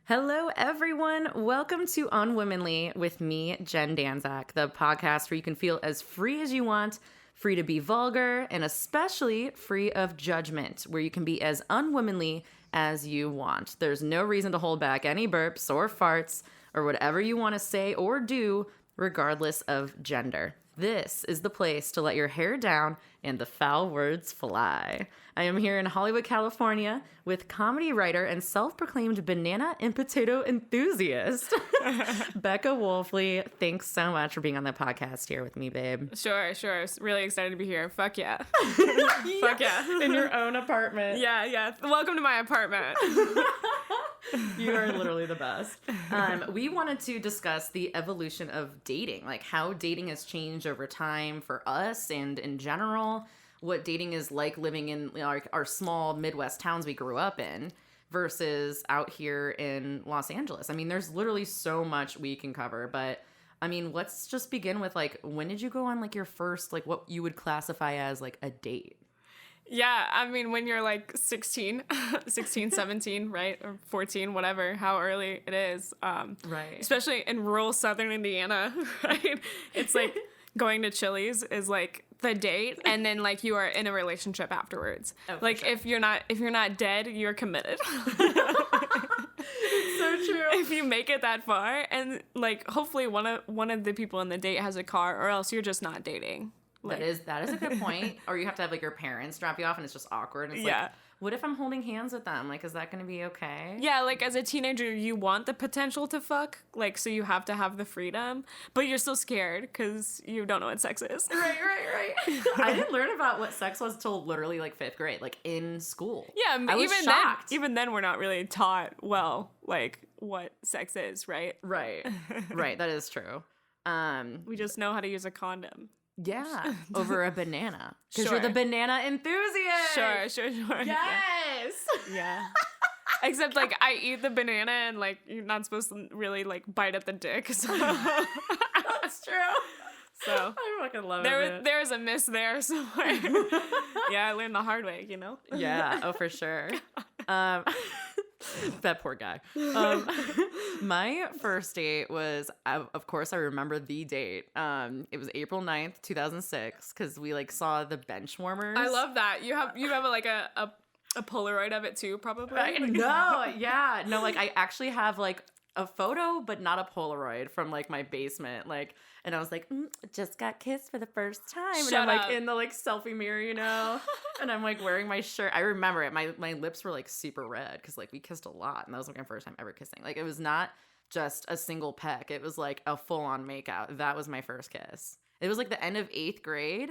Hello, everyone. Welcome to UNWOMANLY with me, Jen Danczak, the podcast where you can feel as free as you want, free to be vulgar, and especially free of judgment, where you can be as unwomanly as you want. There's no reason to hold back any burps or farts or whatever you want to say or do, regardless of gender. This is the place to let your hair down and the foul words fly. I am here in Hollywood, California with comedy writer and self-proclaimed banana and potato enthusiast, Becca Wolfley. Thanks so much for being on the podcast here with me, babe. Sure. Really excited to be here. Fuck yeah. Fuck yeah. In your own apartment. Yeah. Welcome to my apartment. You are literally the best. We wanted to discuss the evolution of dating, like how dating has changed over time for us and in general, what dating is like living in our small Midwest towns we grew up in versus out here in Los Angeles. I mean, there's literally so much we can cover, but I mean, let's just begin with like, when did you go on like your first, like what you would classify as like a date? Yeah, I mean, when you're like 16, 17, right? Or 14, whatever, how early it is. Right. Especially in rural southern Indiana, right? It's like going to Chili's is like the date, and then like you are in a relationship afterwards. Oh, like sure. if you're not dead, you're committed. It's so true. If you make it that far, and like hopefully one of the people in the date has a car, or else you're just not dating. Like, that is a good point. Or you have to have like your parents drop you off and it's just awkward. And it's like, what if I'm holding hands with them? Like, is that going to be okay? Yeah, like as a teenager, you want the potential to fuck. Like, so you have to have the freedom, but you're still scared because you don't know what sex is. Right. I didn't learn about what sex was till literally like 5th grade, like in school. Yeah, I was shocked. Even then, we're not really taught well, like what sex is, right? Right. That is true. We just know how to use a condom. Yeah, over a banana. Because you're the banana enthusiast. Sure. Yes. Yeah. Except, like, I eat the banana and, like, you're not supposed to really, like, bite at the dick. So. That's true. So. I fucking love it. There's a miss there somewhere. Yeah, I learned the hard way, you know? Yeah, oh, for sure. That poor guy. My first date was, of course, I remember the date. It was April 9th, 2006, because we like saw the Benchwarmers. I love that. You have like a Polaroid of it too, probably. No, like I actually have like a photo, but not a Polaroid from like my basement, like. And I was like, just got kissed for the first time. And I'm like in the like selfie mirror, you know? And I'm like wearing my shirt. I remember it. My lips were like super red because like we kissed a lot. And that was like my first time ever kissing. Like it was not just a single peck. It was like a full on makeout. That was my first kiss. It was like the end of 8th grade.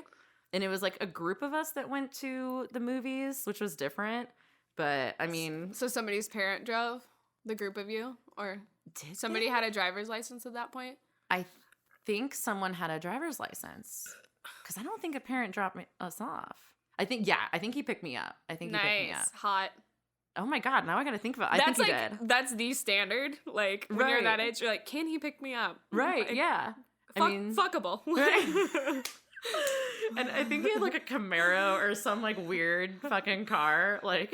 And it was like a group of us that went to the movies, which was different. But I mean. So somebody's parent drove the group of you? Or somebody had a driver's license at that point? I think someone had a driver's license because I don't think a parent dropped us off. I think he picked me up. He picked me up. Hot. Oh my god! Now I got to think about it. I think he did. That's the standard. Like when you're that age, you're like, can he pick me up? Right? Like, yeah. Fuckable. Right. And I think he had like a Camaro or some like weird fucking car, like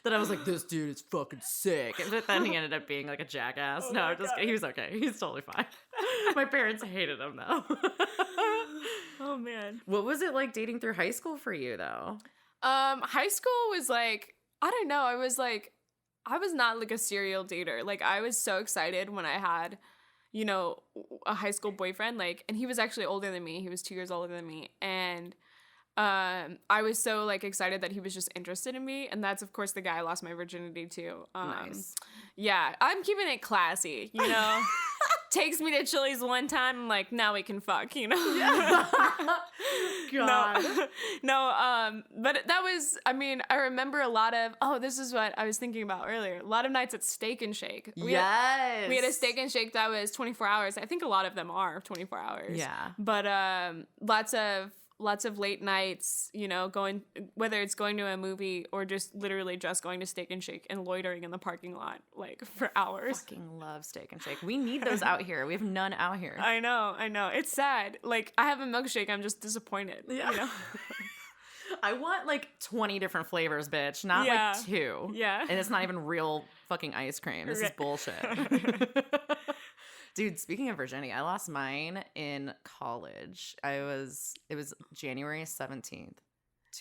that I was like, this dude is fucking sick. But then he ended up being like a jackass. Oh no, just kidding. He was okay. He's totally fine. My parents hated him though. Oh man. What was it like dating through high school for you though? High school was like, I don't know. I was not like a serial dater. Like I was so excited when I had, you know, a high school boyfriend, like, and he was actually older than me. He was 2 years older than me. And I was so like excited that he was just interested in me. And that's of course the guy I lost my virginity to. Nice. Yeah, I'm keeping it classy, you know. Takes me to Chili's one time, I'm like, now we can fuck, you know? Yeah. God. No, but that was, I mean, I remember a lot of, this is what I was thinking about earlier. A lot of nights at Steak and Shake. We had a Steak and Shake that was 24 hours. I think a lot of them are 24 hours. Yeah. But lots of late nights, you know, whether it's going to a movie or just literally just going to Steak and Shake and loitering in the parking lot, like, for hours. Fucking love Steak and Shake. We need those out here. We have none out here. I know. It's sad. Like, I have a milkshake. I'm just disappointed. Yeah. You know? I want like 20 different flavors, bitch, not like 2. Yeah. And it's not even real fucking ice cream. This is bullshit. Dude, speaking of virginity, I lost mine in college. It was January 17th.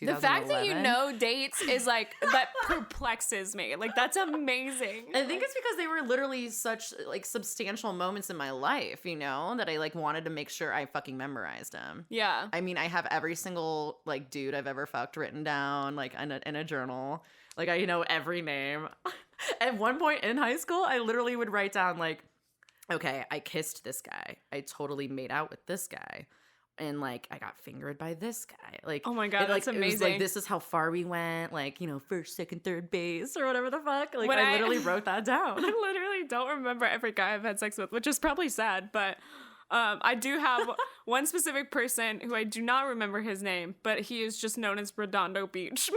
The fact that you know dates is like, that perplexes me. Like, that's amazing. I think it's because they were literally such like substantial moments in my life, you know, that I like wanted to make sure I fucking memorized them. Yeah. I mean, I have every single like dude I've ever fucked written down like in a journal. Like I know every name. At one point in high school, I literally would write down like, okay, I kissed this guy. I totally made out with this guy. And, like, I got fingered by this guy. Like, oh my God, that's amazing. It was like, this is how far we went. Like, you know, first, second, third base or whatever the fuck. Like, I literally wrote that down. I literally don't remember every guy I've had sex with, which is probably sad. But I do have one specific person who I do not remember his name, but he is just known as Redondo Beach.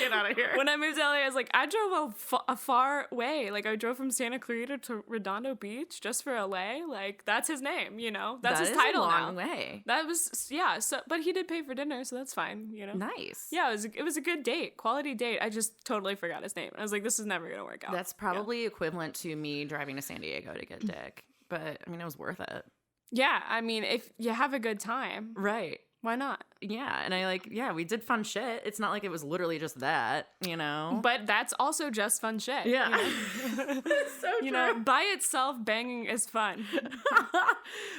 Get out of here. When I moved to LA, I was like, I drove a far way. Like, I drove from Santa Clarita to Redondo Beach just for LA. Like, that's his name, you know? That's his title now. That is a long way. That was, yeah. So, but he did pay for dinner, so that's fine, you know? Nice. Yeah, it was a good date. Quality date. I just totally forgot his name. I was like, this is never going to work out. That's probably equivalent to me driving to San Diego to get dick. But, I mean, it was worth it. Yeah, I mean, if you have a good time. Right. Why not? Yeah, and I like, yeah, we did fun shit. It's not like it was literally just that, you know? But that's also just fun shit. Yeah. You know? It's so true. You know, by itself, banging is fun.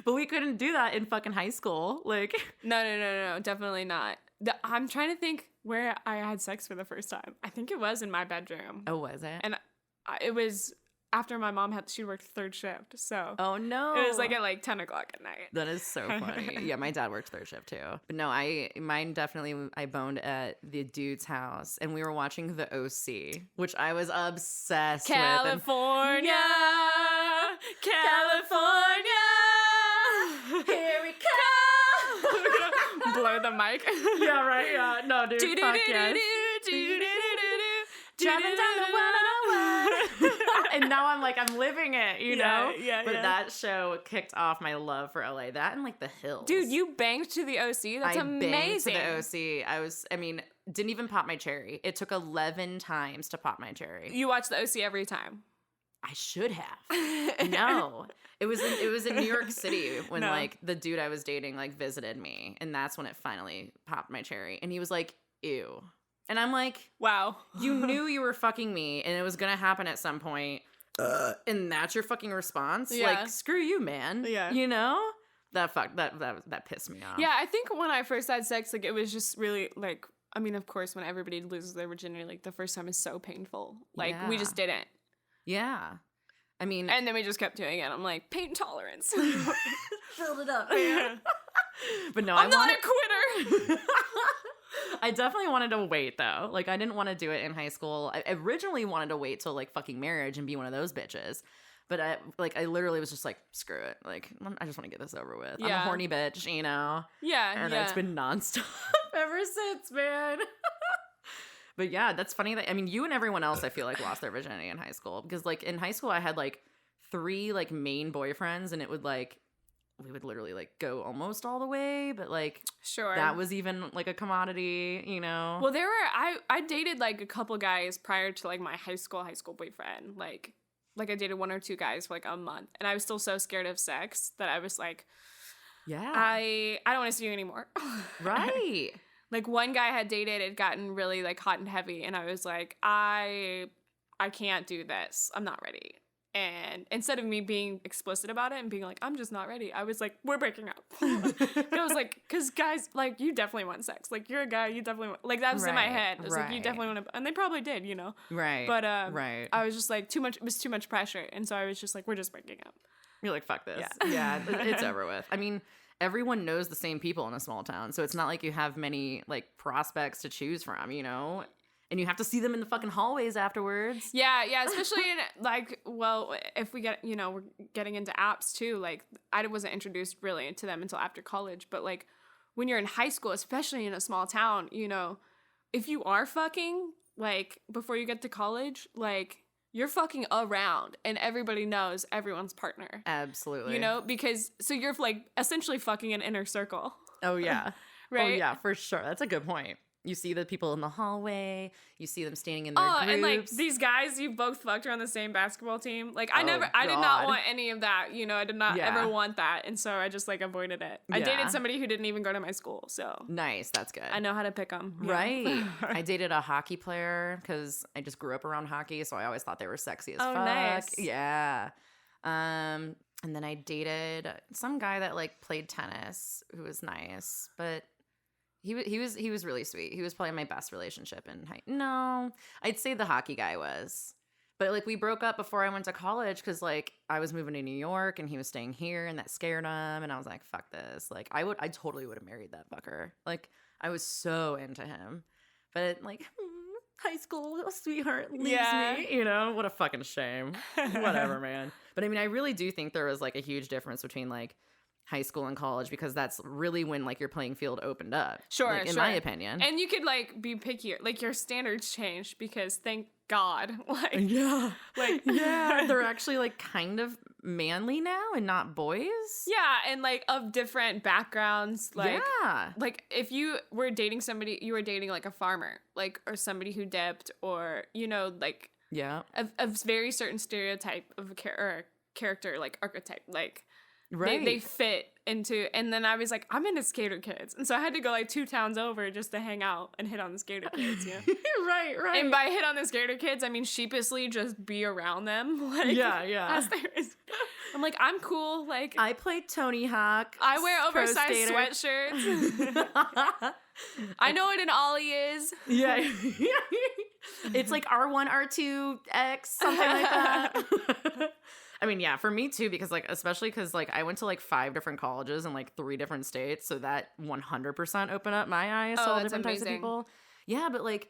But we couldn't do that in fucking high school. Like, No, definitely not. I'm trying to think where I had sex for the first time. I think it was in my bedroom. oh, was it? And it was after my mom she worked third shift, so oh no, it was like at like 10 o'clock at night. That is so funny. Yeah, my dad worked third shift too. But no, mine definitely, I boned at the dude's house and we were watching the OC, which I was obsessed with. California, here we come. Blow the mic. Yeah, right. Yeah, no, dude. Fuck yes. Driving down the 101. And now I'm like, I'm living it, you know? Yeah. But that show kicked off my love for LA. That and like the hills. Dude, you banged to the OC? That's amazing. Banged to the OC. Didn't even pop my cherry. It took 11 times to pop my cherry. You watch the OC every time? I should have. No. It was in New York City when like the dude I was dating like visited me. And that's when it finally popped my cherry. And he was like, ew. And I'm like, wow. You knew you were fucking me and it was going to happen at some point. And that's your fucking response? Yeah. Like, screw you, man. Yeah. You know? That pissed me off. Yeah, I think when I first had sex, like, it was just really, like, I mean, of course, when everybody loses their virginity, like, the first time is so painful. Like, we just didn't. Yeah. I mean. And then we just kept doing it. I'm like, pain tolerance. Filled it up. Yeah. But no, I'm not a quitter. I definitely wanted to wait though. Like I didn't want to do it in high school. I originally wanted to wait till like fucking marriage and be one of those bitches. But I literally was just like, screw it. Like I just want to get this over with. I'm a horny bitch, you know? Yeah. And it's been nonstop ever since, man. But yeah, that's funny that, I mean, you and everyone else I feel like lost their virginity in high school. Because like in high school I had like 3 like main boyfriends and it would like, we would literally like go almost all the way, but like sure that was even like a commodity, you know? Well, I dated like a couple guys prior to like my high school boyfriend. Like I dated 1 or 2 guys for like a month, and I was still so scared of sex that I was like, yeah, I don't want to see you anymore. Right. Like one guy I had dated had gotten really like hot and heavy, and I was like, I can't do this. I'm not ready. And instead of me being explicit about it and being like, I'm just not ready, I was like, we're breaking up. I was like, because guys, like, you definitely want sex. Like, you're a guy, you definitely want, like, that was in my head. It was like, you definitely want to, and they probably did, you know? Right. But I was just like, it was too much pressure. And so I was just like, we're just breaking up. You're like, fuck this. Yeah, it's over with. I mean, everyone knows the same people in a small town. So it's not like you have many, like, prospects to choose from, you know? And you have to see them in the fucking hallways afterwards. Yeah, especially in, like, well, if we get, you know, we're getting into apps too. Like, I wasn't introduced really to them until after college. But, like, when you're in high school, especially in a small town, you know, if you are fucking, like, before you get to college, like, you're fucking around and everybody knows everyone's partner. Absolutely. You know, because, so you're, like, essentially fucking an inner circle. Oh, yeah. right? Oh, yeah, for sure. That's a good point. You see the people in the hallway. You see them standing in their groups. And like these guys you both fucked are on the same basketball team. Like I did not God. want any of that. You know, I did not ever want that. And so I just like avoided it. I dated somebody who didn't even go to my school. So nice. That's good. I know how to pick them. Right. I dated a hockey player because I just grew up around hockey. So I always thought they were sexy as fuck. Nice. Yeah. And then I dated some guy that like played tennis who was nice, but he was really sweet. He was probably my best relationship in No, I'd say the hockey guy was. But like we broke up before I went to college because like I was moving to New York and he was staying here and that scared him. And I was like, fuck this. Like I totally would have married that fucker. Like I was so into him. But like high school sweetheart leaves me. You know, what a fucking shame. Whatever, man. But I mean, I really do think there was like a huge difference between like high school and college because that's really when like your playing field opened up. Sure, like, in my opinion. And you could like be pickier. Like your standards changed because thank God. Like they're actually like kind of manly now and not boys. Yeah, and like of different backgrounds. Like like if you were dating somebody, you were dating like a farmer, like or somebody who dipped, or you know like a very certain stereotype of a character, like archetype, like. Right. They fit into, and then I was like, I'm into skater kids. And so I had to go like 2 towns over just to hang out and hit on the skater kids, you know? Right. And by hit on the skater kids, I mean sheepishly just be around them. Like, as I'm like, I'm cool. Like I play Tony Hawk. I wear oversized sweatshirts. I know what an ollie is. Yeah. It's like R1, R2X, something like that. I mean, yeah, for me too, because like, especially because like I went to like 5 different colleges in like 3 different states. So that 100% opened up my eyes to all different types of people. Yeah. But like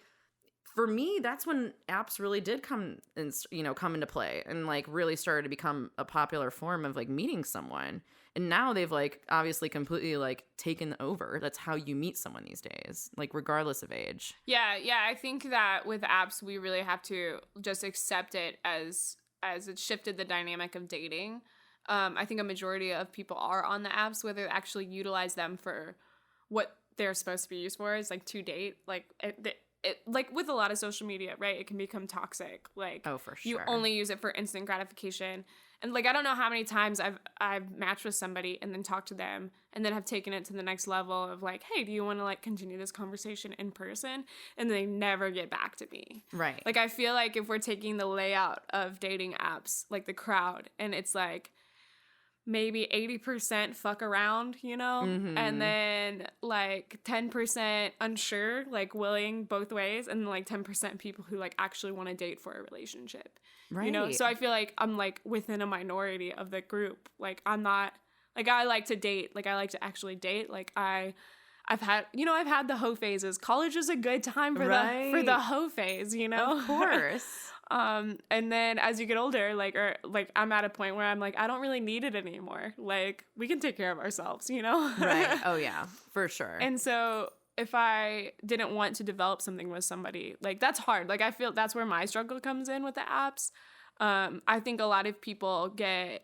for me, that's when apps really did come into play and like really started to become a popular form of like meeting someone. And now they've like obviously completely like taken over. That's how you meet someone these days, like regardless of age. Yeah. I think that with apps, we really have to just accept it as it shifted the dynamic of dating. I think a majority of people are on the apps, whether they actually utilize them for what they're supposed to be used for is like to date. Like it like with a lot of social media, right? It can become toxic. Like for sure. You only use it for instant gratification. And like I don't know how many times I've matched with somebody and then talked to them and then have taken it to the next level of like, hey, do you want to like continue this conversation in person? And they never get back to me. Right. Like I feel like if we're taking the layout of dating apps, like the crowd, and it's like maybe 80% fuck around, you know? Mm-hmm. And then like 10% unsure, like willing both ways, and then like 10% people who like actually want to date for a relationship. Right. You know? So I feel like I'm like within a minority of the group. Like I'm not like I like to date, like I like to actually date. Like I've had the hoe phases. College is a good time for the hoe phase, you know? Of course. And then as you get older, like I'm at a point where I'm like, I don't really need it anymore. Like we can take care of ourselves, you know? Right. Oh yeah, for sure. And so if I didn't want to develop something with somebody, like that's hard. Like I feel that's where my struggle comes in with the apps. I think a lot of people get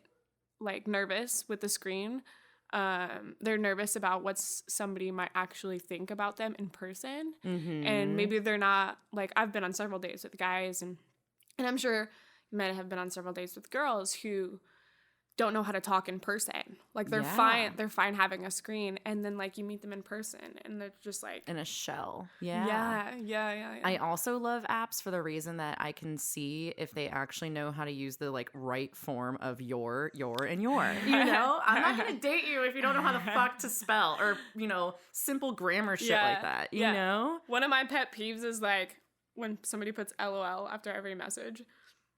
like nervous with the screen. They're nervous about what somebody might actually think about them in person. Mm-hmm. And maybe they're not, like I've been on several dates with guys and I'm sure men have been on several dates with girls who don't know how to talk in person. Like they're fine having a screen, and then like you meet them in person and they're just like in a shell. Yeah. I also love apps for the reason that I can see if they actually know how to use the like right form of your, and your. You know? I'm not gonna date you if you don't know how the fuck to spell or, you know, simple grammar shit like that. You know? One of my pet peeves is like when somebody puts LOL after every message.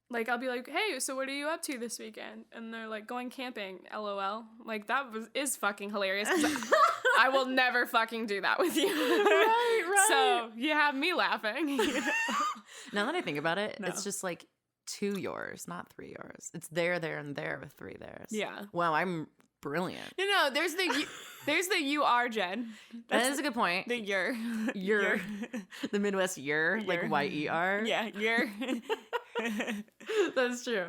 Like, I'll be like, hey, so what are you up to this weekend? And they're like, going camping, LOL. Like, that is fucking hilarious. I will never fucking do that with you. Right. So, you have me laughing. Now that I think about it, it's just like 2 yours, not 3 yours. It's there, and there with 3 theirs. Yeah. Wow, I'm brilliant. No, there's the you are, Jen. That is a good point. The you're. The Midwest you're, like YER. Yeah, you're. That's true.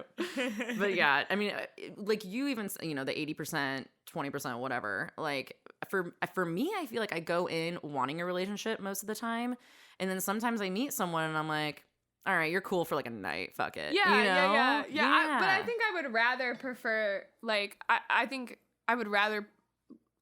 But yeah, I mean, like you even, you know, the 80%, 20%, whatever, like for me, I feel like I go in wanting a relationship most of the time, and then sometimes I meet someone and I'm like, all right, you're cool for like a night, fuck it. Yeah, you know? yeah. But I think I would rather prefer, like, I think I would rather,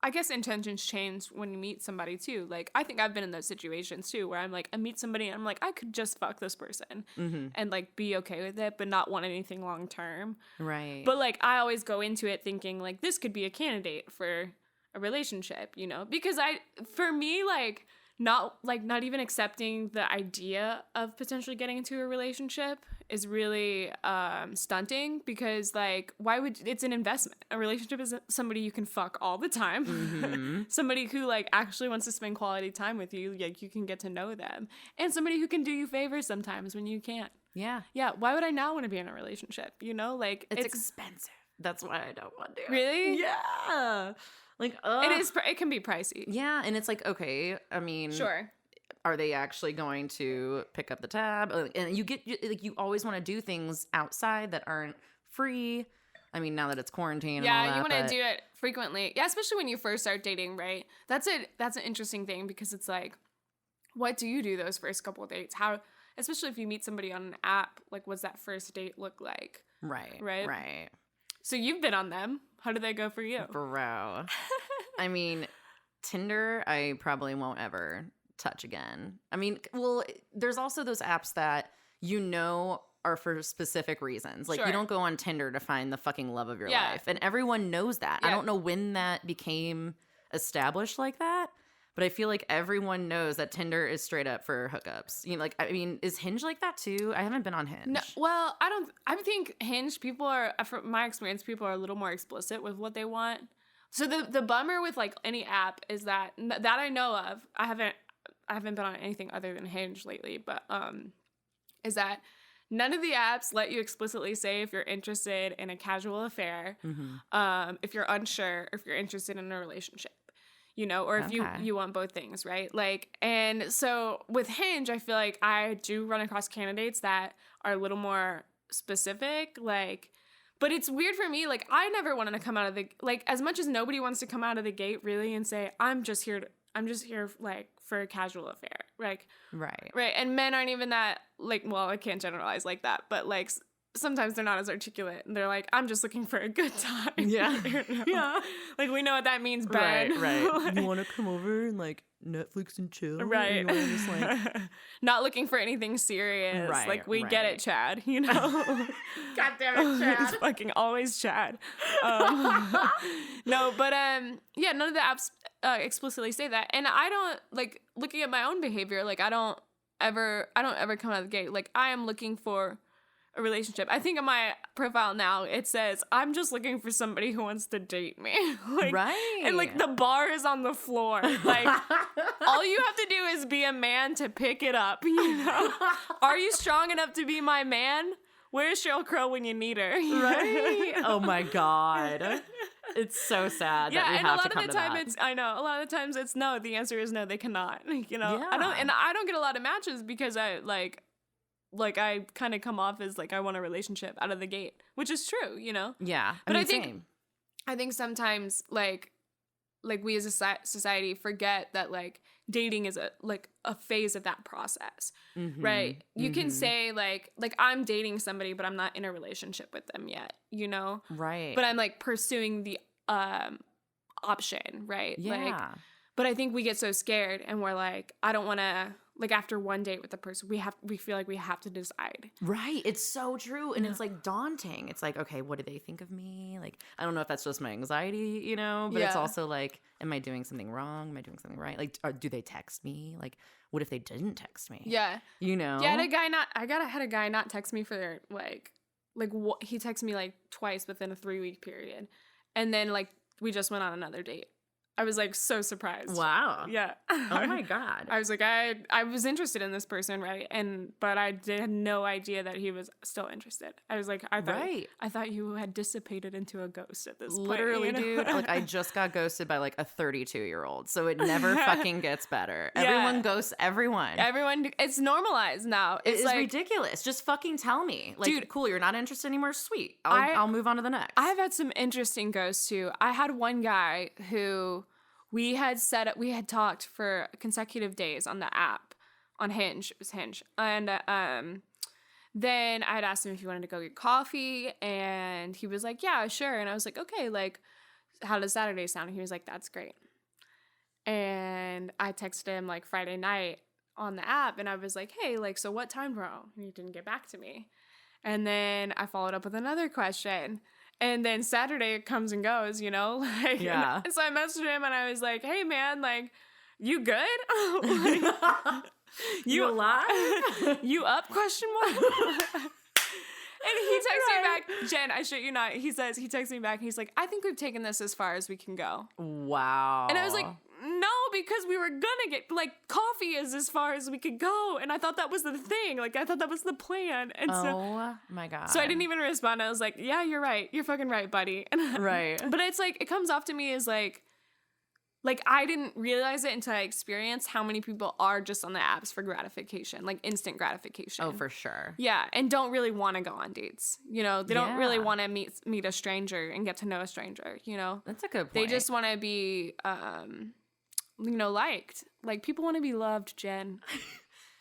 I guess intentions change when you meet somebody too. Like, I think I've been in those situations too, where I'm like, I meet somebody and I'm like, I could just fuck this person and like be okay with it, but not want anything long term. Right. But like, I always go into it thinking like, this could be a candidate for a relationship, you know? Because for me, like, not even accepting the idea of potentially getting into a relationship is really stunting, because like, it's an investment. A relationship is somebody you can fuck all the time. Somebody who like actually wants to spend quality time with you, like you can get to know them, and somebody who can do you favors sometimes when you can't. Yeah. Why would I not want to be in a relationship, you know? Like, it's expensive. That's why I don't want to. Really? Yeah. Like, it can be pricey. Yeah, and it's like, okay, I mean, sure, are they actually going to pick up the tab? And you always want to do things outside that aren't free. I mean, now that it's quarantine, and all that, you want to do it frequently. Yeah, especially when you first start dating, right? That's an interesting thing, because it's like, what do you do those first couple of dates? How, especially if you meet somebody on an app, like, what's that first date look like? Right. So you've been on them. How did they go for you? Bro. I mean, Tinder, I probably won't ever touch again. I mean, well, there's also those apps that are for specific reasons. Like, sure, you don't go on Tinder to find the fucking love of your life. And everyone knows that. I don't know when that became established like that, but I feel like everyone knows that Tinder is straight up for hookups. You know, like, I mean, is Hinge like that too? I haven't been on Hinge. No, well, I think Hinge, people are, from my experience, people are a little more explicit with what they want. So the bummer with like any app is that I know of, I haven't been on anything other than Hinge lately, but is that none of the apps let you explicitly say if you're interested in a casual affair, if you're unsure, if you're interested in a relationship. You know, or if you want both things, right? Like, and so with Hinge, I feel like I do run across candidates that are a little more specific, like, but it's weird for me. Like, I never wanted to come out of the, like, as much as nobody wants to come out of the gate really and say, I'm just here like for a casual affair, like, right. And men aren't even that, like, well, I can't generalize like that, but like, sometimes they're not as articulate, and they're like, I'm just looking for a good time. Yeah. You know? Yeah. Like, we know what that means, Ben. Right. Like, you want to come over and like Netflix and chill? Right. And you just, like... Not looking for anything serious. Right. Like, we get it, Chad, you know? God damn it, Chad. It's fucking always Chad. No, but yeah, none of the apps explicitly say that. And I don't, like, looking at my own behavior, like, I don't ever come out of the gate. Like, I am looking for a relationship. I think on my profile now it says, I'm just looking for somebody who wants to date me. Like, right. And like, the bar is on the floor. Like, all you have to do is be a man to pick it up, you know? Are you strong enough to be my man? Where's Sheryl Crow when you need her? Right? Oh my God. It's so sad that we have to come to that. A lot of the times it's no. The answer is no, they cannot. You know? Yeah. I don't get a lot of matches because I I kind of come off as like I want a relationship out of the gate, which is true, you know? Yeah. But I think sometimes like we as a society forget that like dating is a phase of that process, right? You can say like I'm dating somebody, but I'm not in a relationship with them yet, you know? Right. But I'm like pursuing the option, right? Yeah. Like, but I think we get so scared and we're like, I don't want to, like, after one date with the person, we feel like we have to decide. Right. It's so true. And it's like daunting. It's like, okay, what do they think of me? Like, I don't know if that's just my anxiety, you know, but it's also like, am I doing something wrong? Am I doing something right? Like, do they text me? Like, what if they didn't text me? Yeah. You know? Yeah, I had a guy not text me for he texted me like twice within a 3-week period. And then like we just went on another date. I was like so surprised. Wow. Yeah. Oh my God. I was like, I was interested in this person, right? But I had no idea that he was still interested. I was like, I thought you had dissipated into a ghost at this point. Literally, dude. Like, I just got ghosted by like a 32-year-old, so it never fucking gets better. Yeah. Everyone ghosts everyone. It's normalized now. It's like, ridiculous. Just fucking tell me. Like, dude, cool, you're not interested anymore? Sweet. I'll move on to the next. I've had some interesting ghosts too. I had one guy who we had talked for consecutive days on the app, on Hinge. It was Hinge. And then I had asked him if he wanted to go get coffee, and he was like, yeah, sure. And I was like, okay, like, how does Saturday sound? And he was like, that's great. And I texted him like Friday night on the app, and I was like, hey, like, so what time tomorrow? And he didn't get back to me. And then I followed up with another question. And then Saturday comes and goes, you know? Like, yeah. And so I messaged him, and I was like, hey, man, like, you good? Like, you alive? You up? Question mark. And he texts me back, Jen, I shit you not. He texts me back, and he's like, I think we've taken this as far as we can go. Wow. And I was like, no, because we were gonna get, like, coffee is as far as we could go. And I thought that was the thing. Like, I thought that was the plan. And oh my God. So I didn't even respond. I was like, yeah, you're right. You're fucking right, buddy. Right. But it's like, it comes off to me as like I didn't realize it until I experienced how many people are just on the apps for gratification, like instant gratification. Oh, for sure. Yeah, and don't really want to go on dates. You know, they don't really want to meet a stranger and get to know a stranger, you know? That's a good point. They just want to be, you know, liked. Like, people want to be loved, Jen.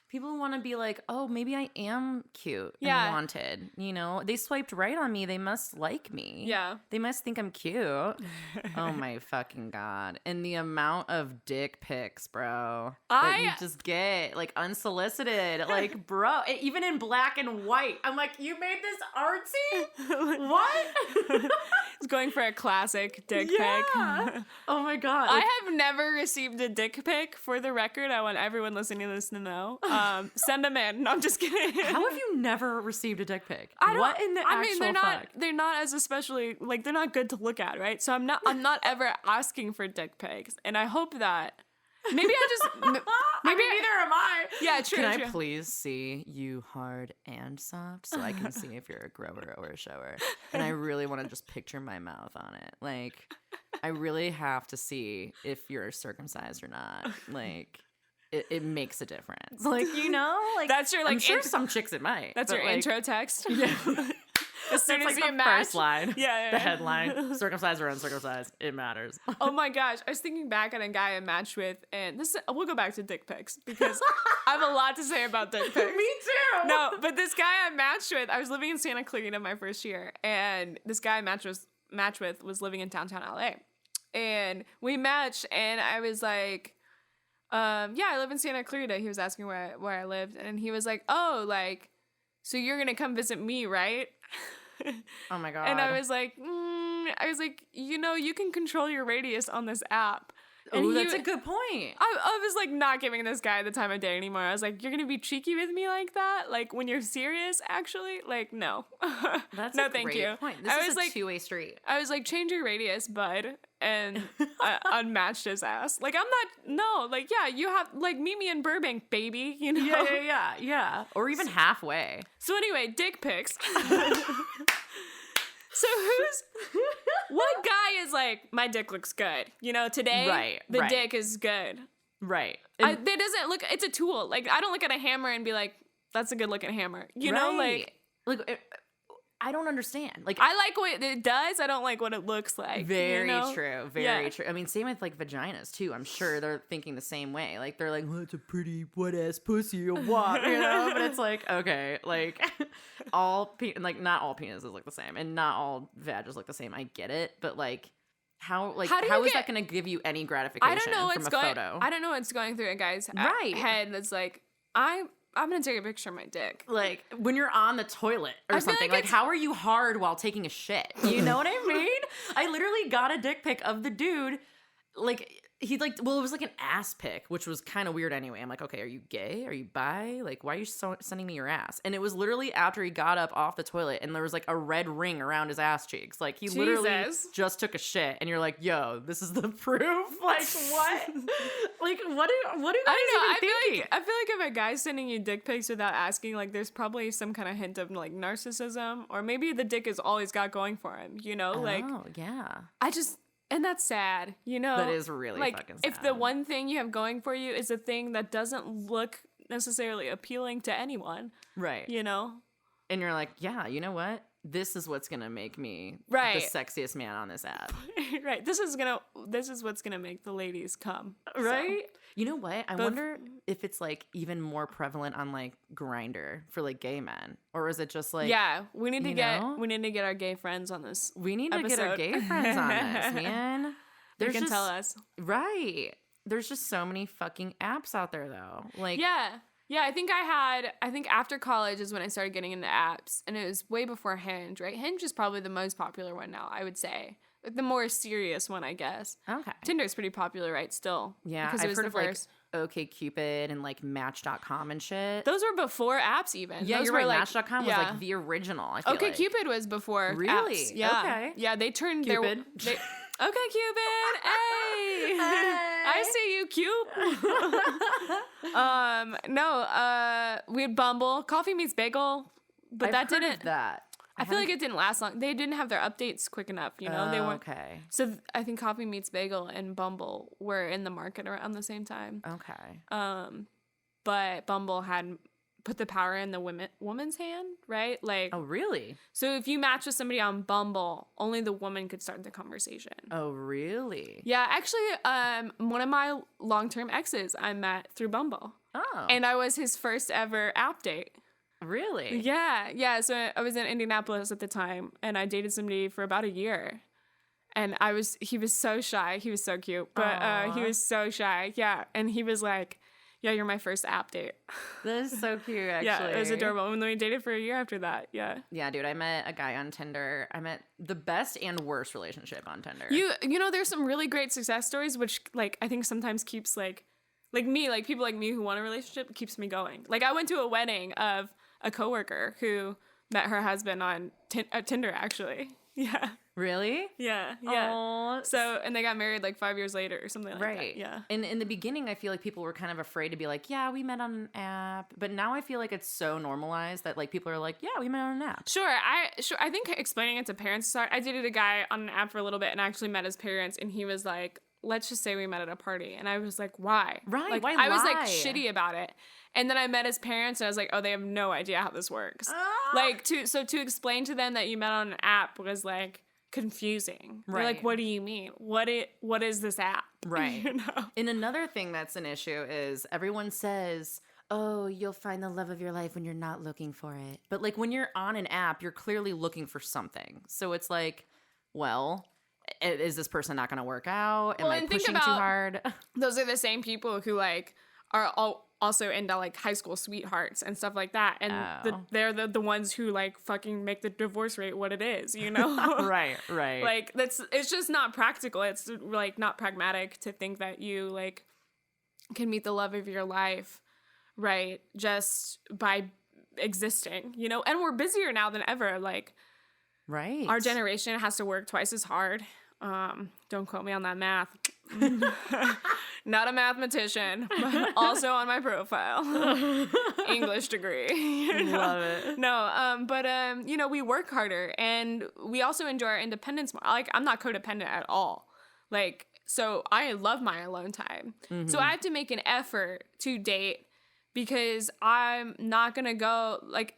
People want to be like, oh, maybe I am cute Yeah. and wanted. You know, they swiped right on me. They must like me. Yeah. They must think I'm cute. Oh my fucking God. And the amount of dick pics, bro, that you just get, like, unsolicited. Like, bro, even in black and white. I'm like, you made this artsy? What? It's going for a classic dick pic. Oh my God. I have never received a dick pic, for the record. I want everyone listening to this to know. Send them in. No, I'm just kidding. How have you never received a dick pic? What in the actual fuck? They're not as especially, like, they're not good to look at, right? So I'm not ever asking for dick pics, and I hope that maybe I just maybe neither am I. Yeah, true. Can I please see you hard and soft so I can see if you're a grower or a shower? And I really want to just picture my mouth on it. Like, I really have to see if you're circumcised or not. Like, it makes a difference. Like, you know, like, that's your, like, I'm sure some chicks it might. That's your, like, intro text. Yeah. As soon as like you the match. first line. Yeah. The headline. Circumcised or uncircumcised, it matters. Oh my gosh. I was thinking back on a guy I matched with, and we'll go back to dick pics because I have a lot to say about dick pics. Me too. No, but this guy I matched with, I was living in Santa Clarita my first year, and this guy I matched with was living in downtown LA. And we matched, and I was like, yeah, I live in Santa Clarita. He was asking where I lived, and he was like, oh, like, so you're gonna come visit me, right? Oh my God. And I was like, you know, you can control your radius on this app. Oh, that's a good point. I was like not giving this guy the time of day anymore. I was like, you're gonna be cheeky with me like that? Like, when you're serious, actually? Like, no. That's no, a thank great you. point. This is a two-way street. I was like, change your radius, bud. And I unmatched his ass. Like, yeah, you have, like, meet me in Burbank, baby, you know? Yeah. Or even halfway. So anyway, dick pics. So what guy is like, my dick looks good? You know, today, the dick is good. Right. That doesn't look, it's a tool. Like, I don't look at a hammer and be like, that's a good looking hammer. You know, like I don't understand. Like, I like what it does. I don't like what it looks like. Very you know? true. Very true. I mean, same with, like, vaginas too. I'm sure they're thinking the same way. Like, they're like, well, it's a pretty wet ass pussy or what, you know? But it's like, okay, like, not all penises look the same, and not all vaginas look the same. I get it, but like, how is that going to give you any gratification? I don't know what's from a photo? I don't know what's going through a guy's head that's like, I'm gonna take a picture of my dick. Like, when you're on the toilet or something, like how are you hard while taking a shit? You know what I mean? I literally got a dick pic of the dude. Like, it was like an ass pic, which was kind of weird anyway. I'm like, okay, are you gay? Are you bi? Like, why are you sending me your ass? And it was literally after he got up off the toilet, and there was like a red ring around his ass cheeks. Like, he literally just took a shit, and you're like, yo, this is the proof? Like, what? Like, what do you guys even thinking? I feel like if a guy's sending you dick pics without asking, like, there's probably some kind of hint of, like, narcissism, or maybe the dick is all he's got going for him, you know? Like, oh, yeah. And that's sad, you know? That is really fucking sad. If the one thing you have going for you is a thing that doesn't look necessarily appealing to anyone. Right. You know? And you're like, yeah, you know what? this is what's gonna make me Right. the sexiest man on this app. Right. This is what's gonna make the ladies come. Right? You know what? I wonder if it's like even more prevalent on like Grindr for like gay men, or is it just like we need to get our gay friends on this. We need to get our gay friends on this, man. They can tell us. Right. There's just so many fucking apps out there though. Like Yeah, I think after college is when I started getting into apps, and it was way before Hinge, right? Hinge is probably the most popular one now, I would say. Like the more serious one, I guess. Okay. Tinder's pretty popular, right, still? Yeah, because I've heard of like OkCupid and like Match.com and shit. Those were before apps even. Yeah, Those you're were right. Like, Match.com was like the original, I feel like. OkCupid was before Really? apps. Yeah. Okay. Yeah, they turned Cupid. OkCupid, hey! I see you, Cube. We had Bumble, Coffee Meets Bagel, but I've heard of that. I feel like it didn't last long. They didn't have their updates quick enough, you know? They weren't. Okay. So I think Coffee Meets Bagel and Bumble were in the market around the same time. Okay. But Bumble had put the power in the woman's hand, right? Like, oh, really? So if you match with somebody on Bumble, only the woman could start the conversation. Oh, really? Yeah, actually, one of my long-term exes I met through Bumble. Oh. And I was his first ever app date. Really? Yeah. So I was in Indianapolis at the time, and I dated somebody for about a year. And he was so shy. He was so cute, but he was so shy. Yeah. And he was like, yeah, you're my first app date. That is so cute, actually. Yeah, it was adorable. And then we dated for a year after that. Yeah. Yeah, dude, I met a guy on Tinder. I met the best and worst relationship on Tinder. You know, there's some really great success stories, which like I think sometimes keeps like me, like people like me who want a relationship keeps me going. Like I went to a wedding of a coworker who met her husband on Tinder, actually. Yeah. Really? Yeah. Aww. So, and they got married like 5 years later or something like that. Right. Yeah. And in the beginning, I feel like people were kind of afraid to be like, yeah, we met on an app. But now I feel like it's so normalized that like people are like, yeah, we met on an app. Sure. I think explaining it to parents is hard. I dated a guy on an app for a little bit and actually met his parents, and he was like, let's just say we met at a party. And I was like, why? Right. Like, why I was like lie? shitty about it. And then I met his parents, and I was like, oh, they have no idea how this works. Like to explain to them that you met on an app was like confusing. Right. They're like, what do you mean? What is this app? Right. You know? And another thing that's an issue is everyone says, oh, you'll find the love of your life when you're not looking for it. But like when you're on an app, you're clearly looking for something. So it's like, well, is this person not going to work out? Am I pushing too hard? Those are the same people who like are also into like high school sweethearts and stuff like that, and they're the ones who like fucking make the divorce rate what it is, you know? Right. Like it's just not practical. It's like not pragmatic to think that you like can meet the love of your life, right? Just by existing, you know? And we're busier now than ever. Like, right. Our generation has to work twice as hard. Don't quote me on that math. Not a mathematician, but also on my profile. English degree. You know? Love it. No, but you know, we work harder, and we also enjoy our independence more. Like, I'm not codependent at all. Like, so I love my alone time. Mm-hmm. So I have to make an effort to date because I'm not gonna go like.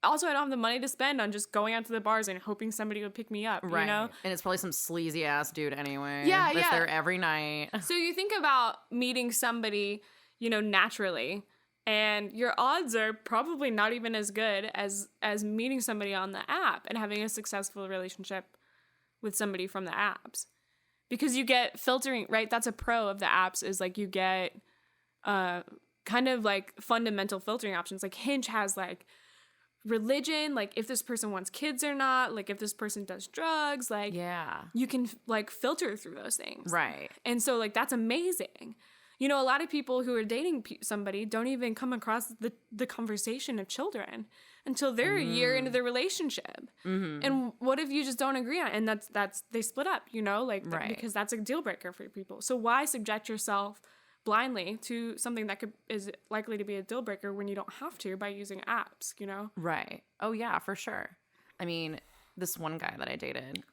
Also, I don't have the money to spend on just going out to the bars and hoping somebody would pick me up, right. You know? And it's probably some sleazy ass dude anyway. Yeah, that's there every night. So you think about meeting somebody, you know, naturally, and your odds are probably not even as good as meeting somebody on the app and having a successful relationship with somebody from the apps. Because you get filtering, right? That's a pro of the apps is like you get kind of like fundamental filtering options. Like Hinge has like religion, like if this person wants kids or not, like if this person does drugs, like you can like filter through those things, right? And so like that's amazing. You know, a lot of people who are dating somebody don't even come across the conversation of children until they're a year into the relationship. Mm-hmm. And what if you just don't agree on it? And that's they split up, you know, like because that's a deal breaker for people. So why subject yourself blindly to something that is likely to be a deal breaker when you don't have to by using apps, you know? Right. Oh yeah, for sure. I mean, this one guy that I dated,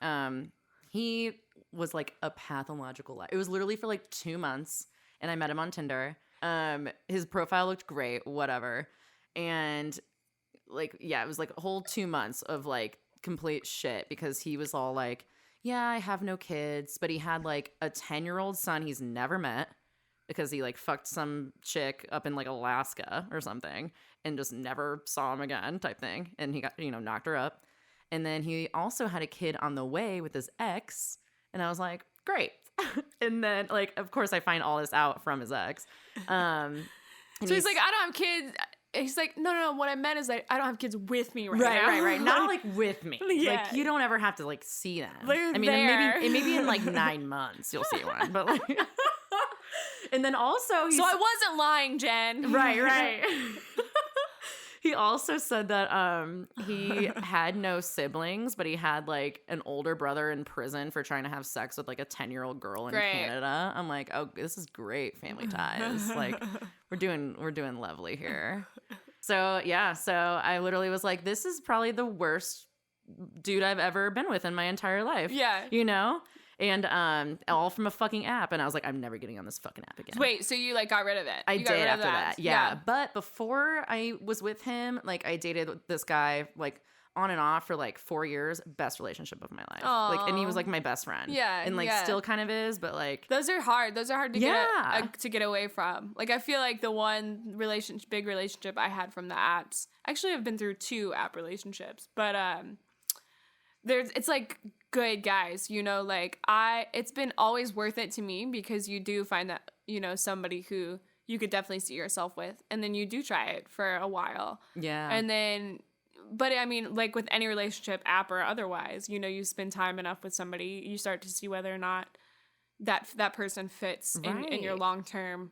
he was like a pathological liar. It was literally for like 2 months, and I met him on Tinder. His profile looked great, whatever. And like, yeah, it was like a whole 2 months of like complete shit because he was all like, yeah, I have no kids, but he had like a 10-year-old son he's never met because he like fucked some chick up in like Alaska or something and just never saw him again type thing. And he got, knocked her up. And then he also had a kid on the way with his ex. And I was like, great. And then like, of course I find all this out from his ex. So he's like, I don't have kids. He's like, no. What I meant is like, I don't have kids with me now. Right. Not like with me. Yeah. Like you don't ever have to like see them. They're I mean, there. it may be in like 9 months you'll see one, but like, and then also, so I wasn't lying, Jen. Right. He also said that he had no siblings, but he had like an older brother in prison for trying to have sex with like a 10-year-old girl in Canada. I'm like, oh, this is great family ties. Like we're doing lovely here. So yeah, so I literally was like, this is probably the worst dude I've ever been with in my entire life. Yeah. And all from a fucking app. And I was like, I'm never getting on this fucking app again. Wait, so you like got rid of it? I did after that. Yeah. But before I was with him, like I dated this guy like on and off for like 4 years. Best relationship of my life. Aww. Like, and he was like my best friend. Yeah. And like still kind of is, but like those are hard. Those are hard to get away from. Like I feel like the one big relationship I had from the apps. Actually, I've been through 2 app relationships, but it's like good guys, like it's been always worth it to me because you do find that, somebody who you could definitely see yourself with, and then you do try it for a while. Yeah. And then, but I mean, like with any relationship, app or otherwise, you spend time enough with somebody, you start to see whether or not that person fits in your long-term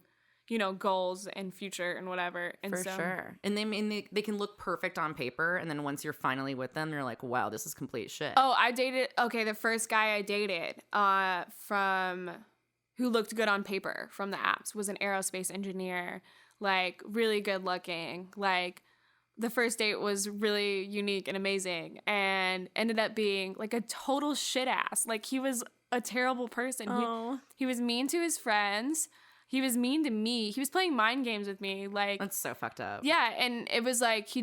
goals and future and whatever. And for sure. And they can look perfect on paper, and then once you're finally with them, they're like, wow, this is complete shit. Oh, the first guy I dated from who looked good on paper from the apps was an aerospace engineer, like really good looking. Like the first date was really unique and amazing and ended up being like a total shit ass. Like he was a terrible person. Oh. He was mean to his friends. He was mean to me. He was playing mind games with me. Like that's so fucked up. Yeah, and it was like he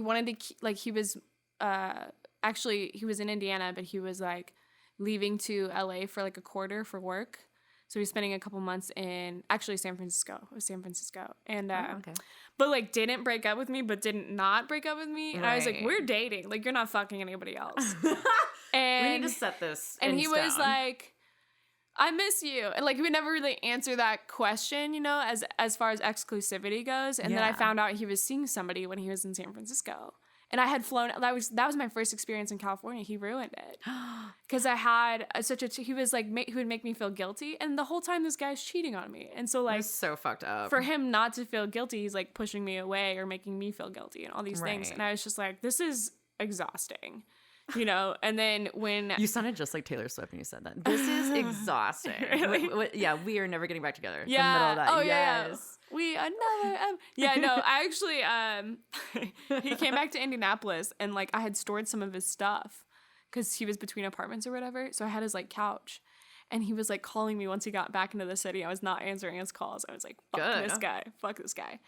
wanted to like he was actually he was in Indiana, but he was like leaving to LA for like a quarter for work. So he was spending a couple months in actually San Francisco. It was San Francisco. And okay. But like didn't break up with me, but didn't not break up with me. And I was like, we're dating. Like you're not fucking anybody else. And we need to set this. And he was like, I miss you. And like we would never really answer that question, as far as exclusivity goes. And then I found out he was seeing somebody when he was in San Francisco. And I had flown, that was my first experience in California. He ruined it. Because I had he was like, he would make me feel guilty. And the whole time this guy's cheating on me. And so like. That's so fucked up. For him not to feel guilty, he's like pushing me away or making me feel guilty and all these things. And I was just like, this is exhausting. And then when you sounded just like Taylor Swift when you said that. This is exhausting. Really? We are never getting back together. Yeah. The middle of that. Oh yes. We are never. Yeah. No. I actually. He came back to Indianapolis and like I had stored some of his stuff because he was between apartments or whatever. So I had his like couch, and he was like calling me once he got back into the city. I was not answering his calls. I was like, fuck this guy.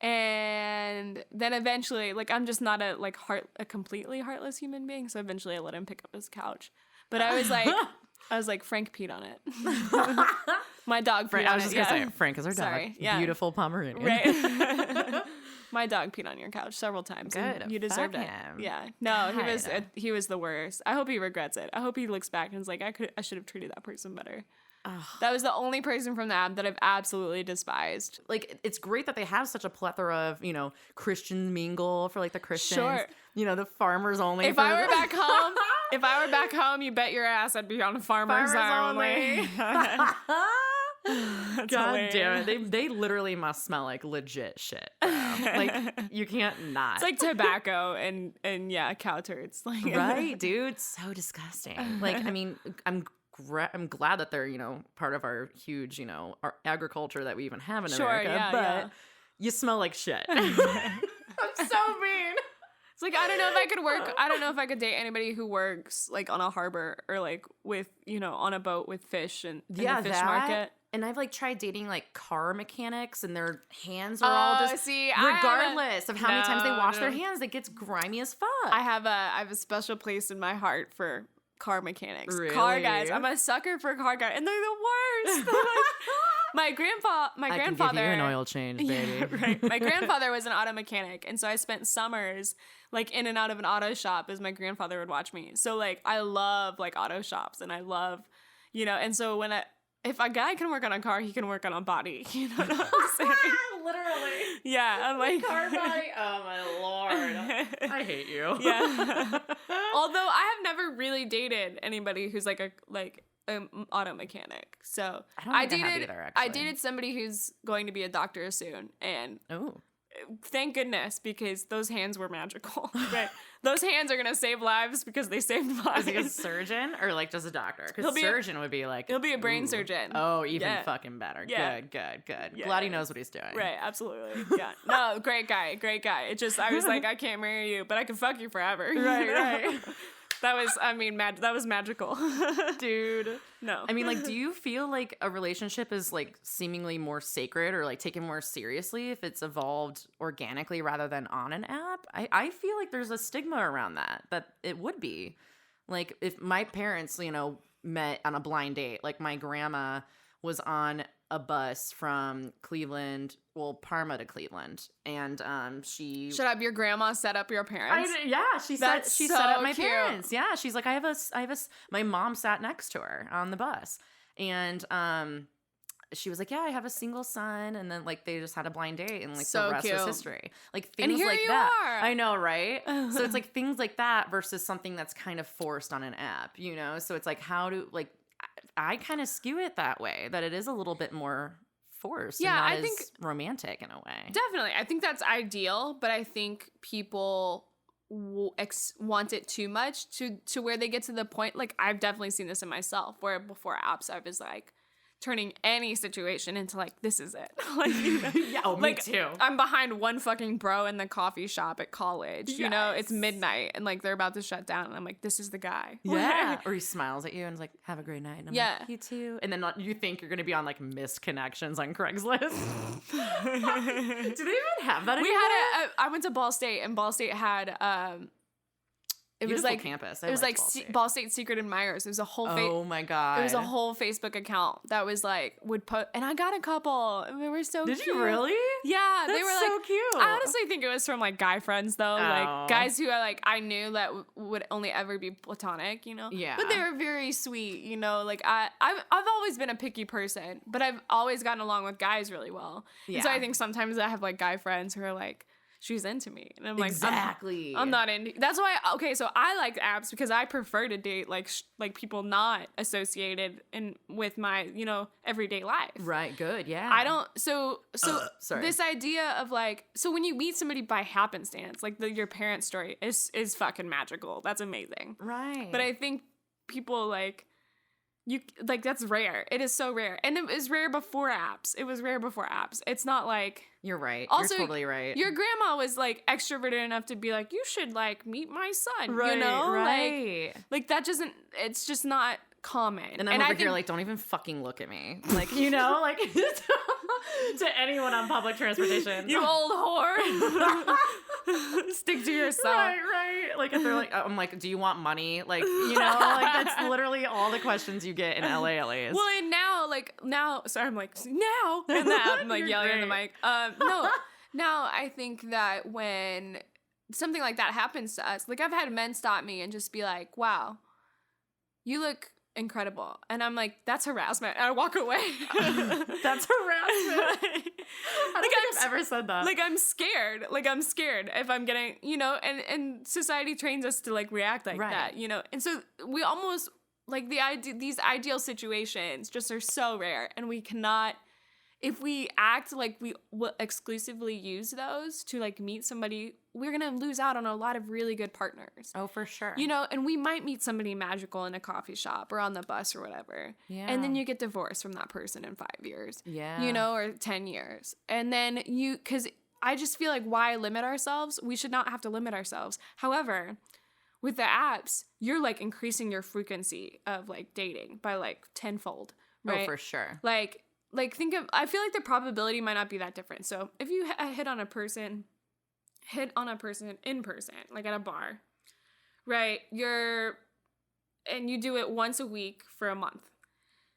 And then eventually, like, I'm just not a completely heartless human being. So eventually I let him pick up his couch. But I was like, Frank peed on it. My dog peed on it. I was just going to say, Frank is our dog. Sorry. Yeah. Beautiful Pomeranian. Right. My dog peed on your couch several times. Good. You deserved it. Yeah. No, he was the worst. I hope he regrets it. I hope he looks back and is like, I should have treated that person better. That was the only person from the app that I've absolutely despised. Like, it's great that they have such a plethora of, Christian mingle for, like, the Christians. Sure. The farmers only. If I were back home, you bet your ass I'd be on farmers only. God damn it. They literally must smell like legit shit. Like, you can't not. It's like tobacco and cow turds. Like, right, dude? So disgusting. Like, I mean, I'm glad that they're, part of our huge, our agriculture that we even have in America. But you smell like shit. I'm so mean. It's like, I don't know if I could work. I don't know if I could date anybody who works like on a harbor or like with, on a boat with fish and in the fish market. And I've like tried dating like car mechanics, and their hands are all just regardless of how many times they wash their hands, it gets grimy as fuck. I have a special place in my heart for car mechanics. Really? Car guys. I'm a sucker for car guys, and they're the worst. They're like, my grandfather. I can give you an oil change, baby. Yeah, right. My grandfather was an auto mechanic, and so I spent summers like in and out of an auto shop as my grandfather would watch me. So like I love like auto shops, and I love, and so if a guy can work on a car, he can work on a body. You know what I'm saying? Literally. Yeah, I'm like car body. Oh my lord, I hate you. Yeah. Although I have never really dated anybody who's like an auto mechanic. So I dated somebody who's going to be a doctor soon, and thank goodness, because those hands were magical. Right? Those hands are gonna save lives because they saved lives. Is he a surgeon or like just a doctor? Because surgeon would be like, he'll be a brain surgeon. Oh, even fucking better. Yeah. Good. Yeah, glad he knows what he's doing. Right, absolutely. Yeah. No, great guy. It just, I was like, I can't marry you, but I can fuck you forever. Right. That was magical. Dude. No. I mean, like, do you feel like a relationship is like seemingly more sacred or like taken more seriously if it's evolved organically rather than on an app? I feel like there's a stigma around that it would be. Like, if my parents, met on a blind date, like my grandma was on a bus from Cleveland, Parma to Cleveland, and she shut up. Your grandma set up your parents. She set up my parents. Yeah, she's like, my mom sat next to her on the bus, and she was like, yeah, I have a single son, and then like they just had a blind date, and like the rest is history. Like things like that. I know, right? So it's like things like that versus something that's kind of forced on an app, So it's like, how do like. I kind of skew it that way, that it is a little bit more forced and not as romantic in a way. Definitely. I think that's ideal, but I think people want it too much to where they get to the point. Like, I've definitely seen this in myself, where before apps, I was like, turning any situation into like, this is it. Like, me too. I'm behind one fucking bro in the coffee shop at college. Yes. It's midnight and like they're about to shut down, and I'm like, this is the guy. Yeah. Or he smiles at you and is like, have a great night. And I'm like, you too. And then you think you're gonna be on like missed connections on Craigslist. Do they even have that anymore? I went to Ball State, and Ball State had it was like campus. It was like Ball State Secret Admirers. It was a whole my god! It was a whole Facebook account that was like would put, and I got a couple. And they were so cute. Did you really? Yeah, that's they were so like cute. I honestly think it was from like guy friends though, like guys who I knew that would only ever be platonic, Yeah. But they were very sweet, Like I've always been a picky person, but I've always gotten along with guys really well. Yeah. And so I think sometimes I have like guy friends who are like, she's into me, and I'm like, exactly. I'm not into. That's why. Okay, so I like apps because I prefer to date like people not associated with my everyday life. Right. Good. Yeah. I don't. So sorry. This idea of like, so when you meet somebody by happenstance, like your parents' story is fucking magical. That's amazing. Right. But I think people like. You like, that's rare. It is so rare. And it was rare before apps. It's not like, you're right. Also, you're totally right. Your grandma was like extroverted enough to be like, you should like meet my son. Right, right. Like that doesn't, it's just not common. And I'm over here like, don't even fucking look at me. Like, like to anyone on public transportation. You old whore. Stick to yourself. Right. Like if they're like, I'm like, do you want money? Like, like that's literally all the questions you get in LA at least. Well, and now, sorry, I'm like, now, and that, I'm like yelling at the mic. No, now I think that when something like that happens to us, like I've had men stop me and just be like, wow, you look incredible. And I'm like, that's harassment. And I walk away. That's harassment. I don't think I've ever said that. Like I'm scared if I'm getting, and society trains us to like react like that, And so we almost like these ideal situations just are so rare, and we cannot, if we act like we will exclusively use those to like meet somebody, we're going to lose out on a lot of really good partners. Oh, for sure. And we might meet somebody magical in a coffee shop or on the bus or whatever. Yeah. And then you get divorced from that person in 5 years. Yeah. Or 10 years. And then because I just feel like, why limit ourselves? We should not have to limit ourselves. However, with the apps, you're like increasing your frequency of like dating by like tenfold, right? Oh, for sure. Like I feel like the probability might not be that different. So if you hit on a person in person, like at a bar, right? And you do it once a week for a month.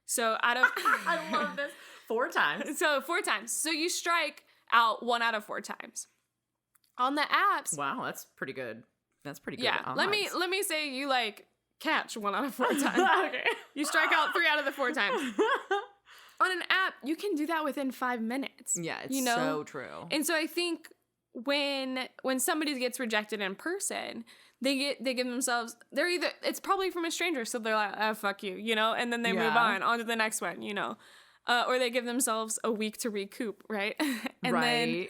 So out of I love this. 4 times. So 4 times. So you strike out 1 out of 4 times. On the apps. Wow, that's pretty good. That's pretty good. Yeah. odds. Let me say you like catch 1 out of 4 times. Okay. You strike out 3 out of the 4 times. On an app, you can do that within 5 minutes. Yeah, it's so true. And so I think when somebody gets rejected in person, they give themselves, it's probably from a stranger, so they're like, oh, fuck you, and then they move on to the next one, or they give themselves a week to recoup, right? And right.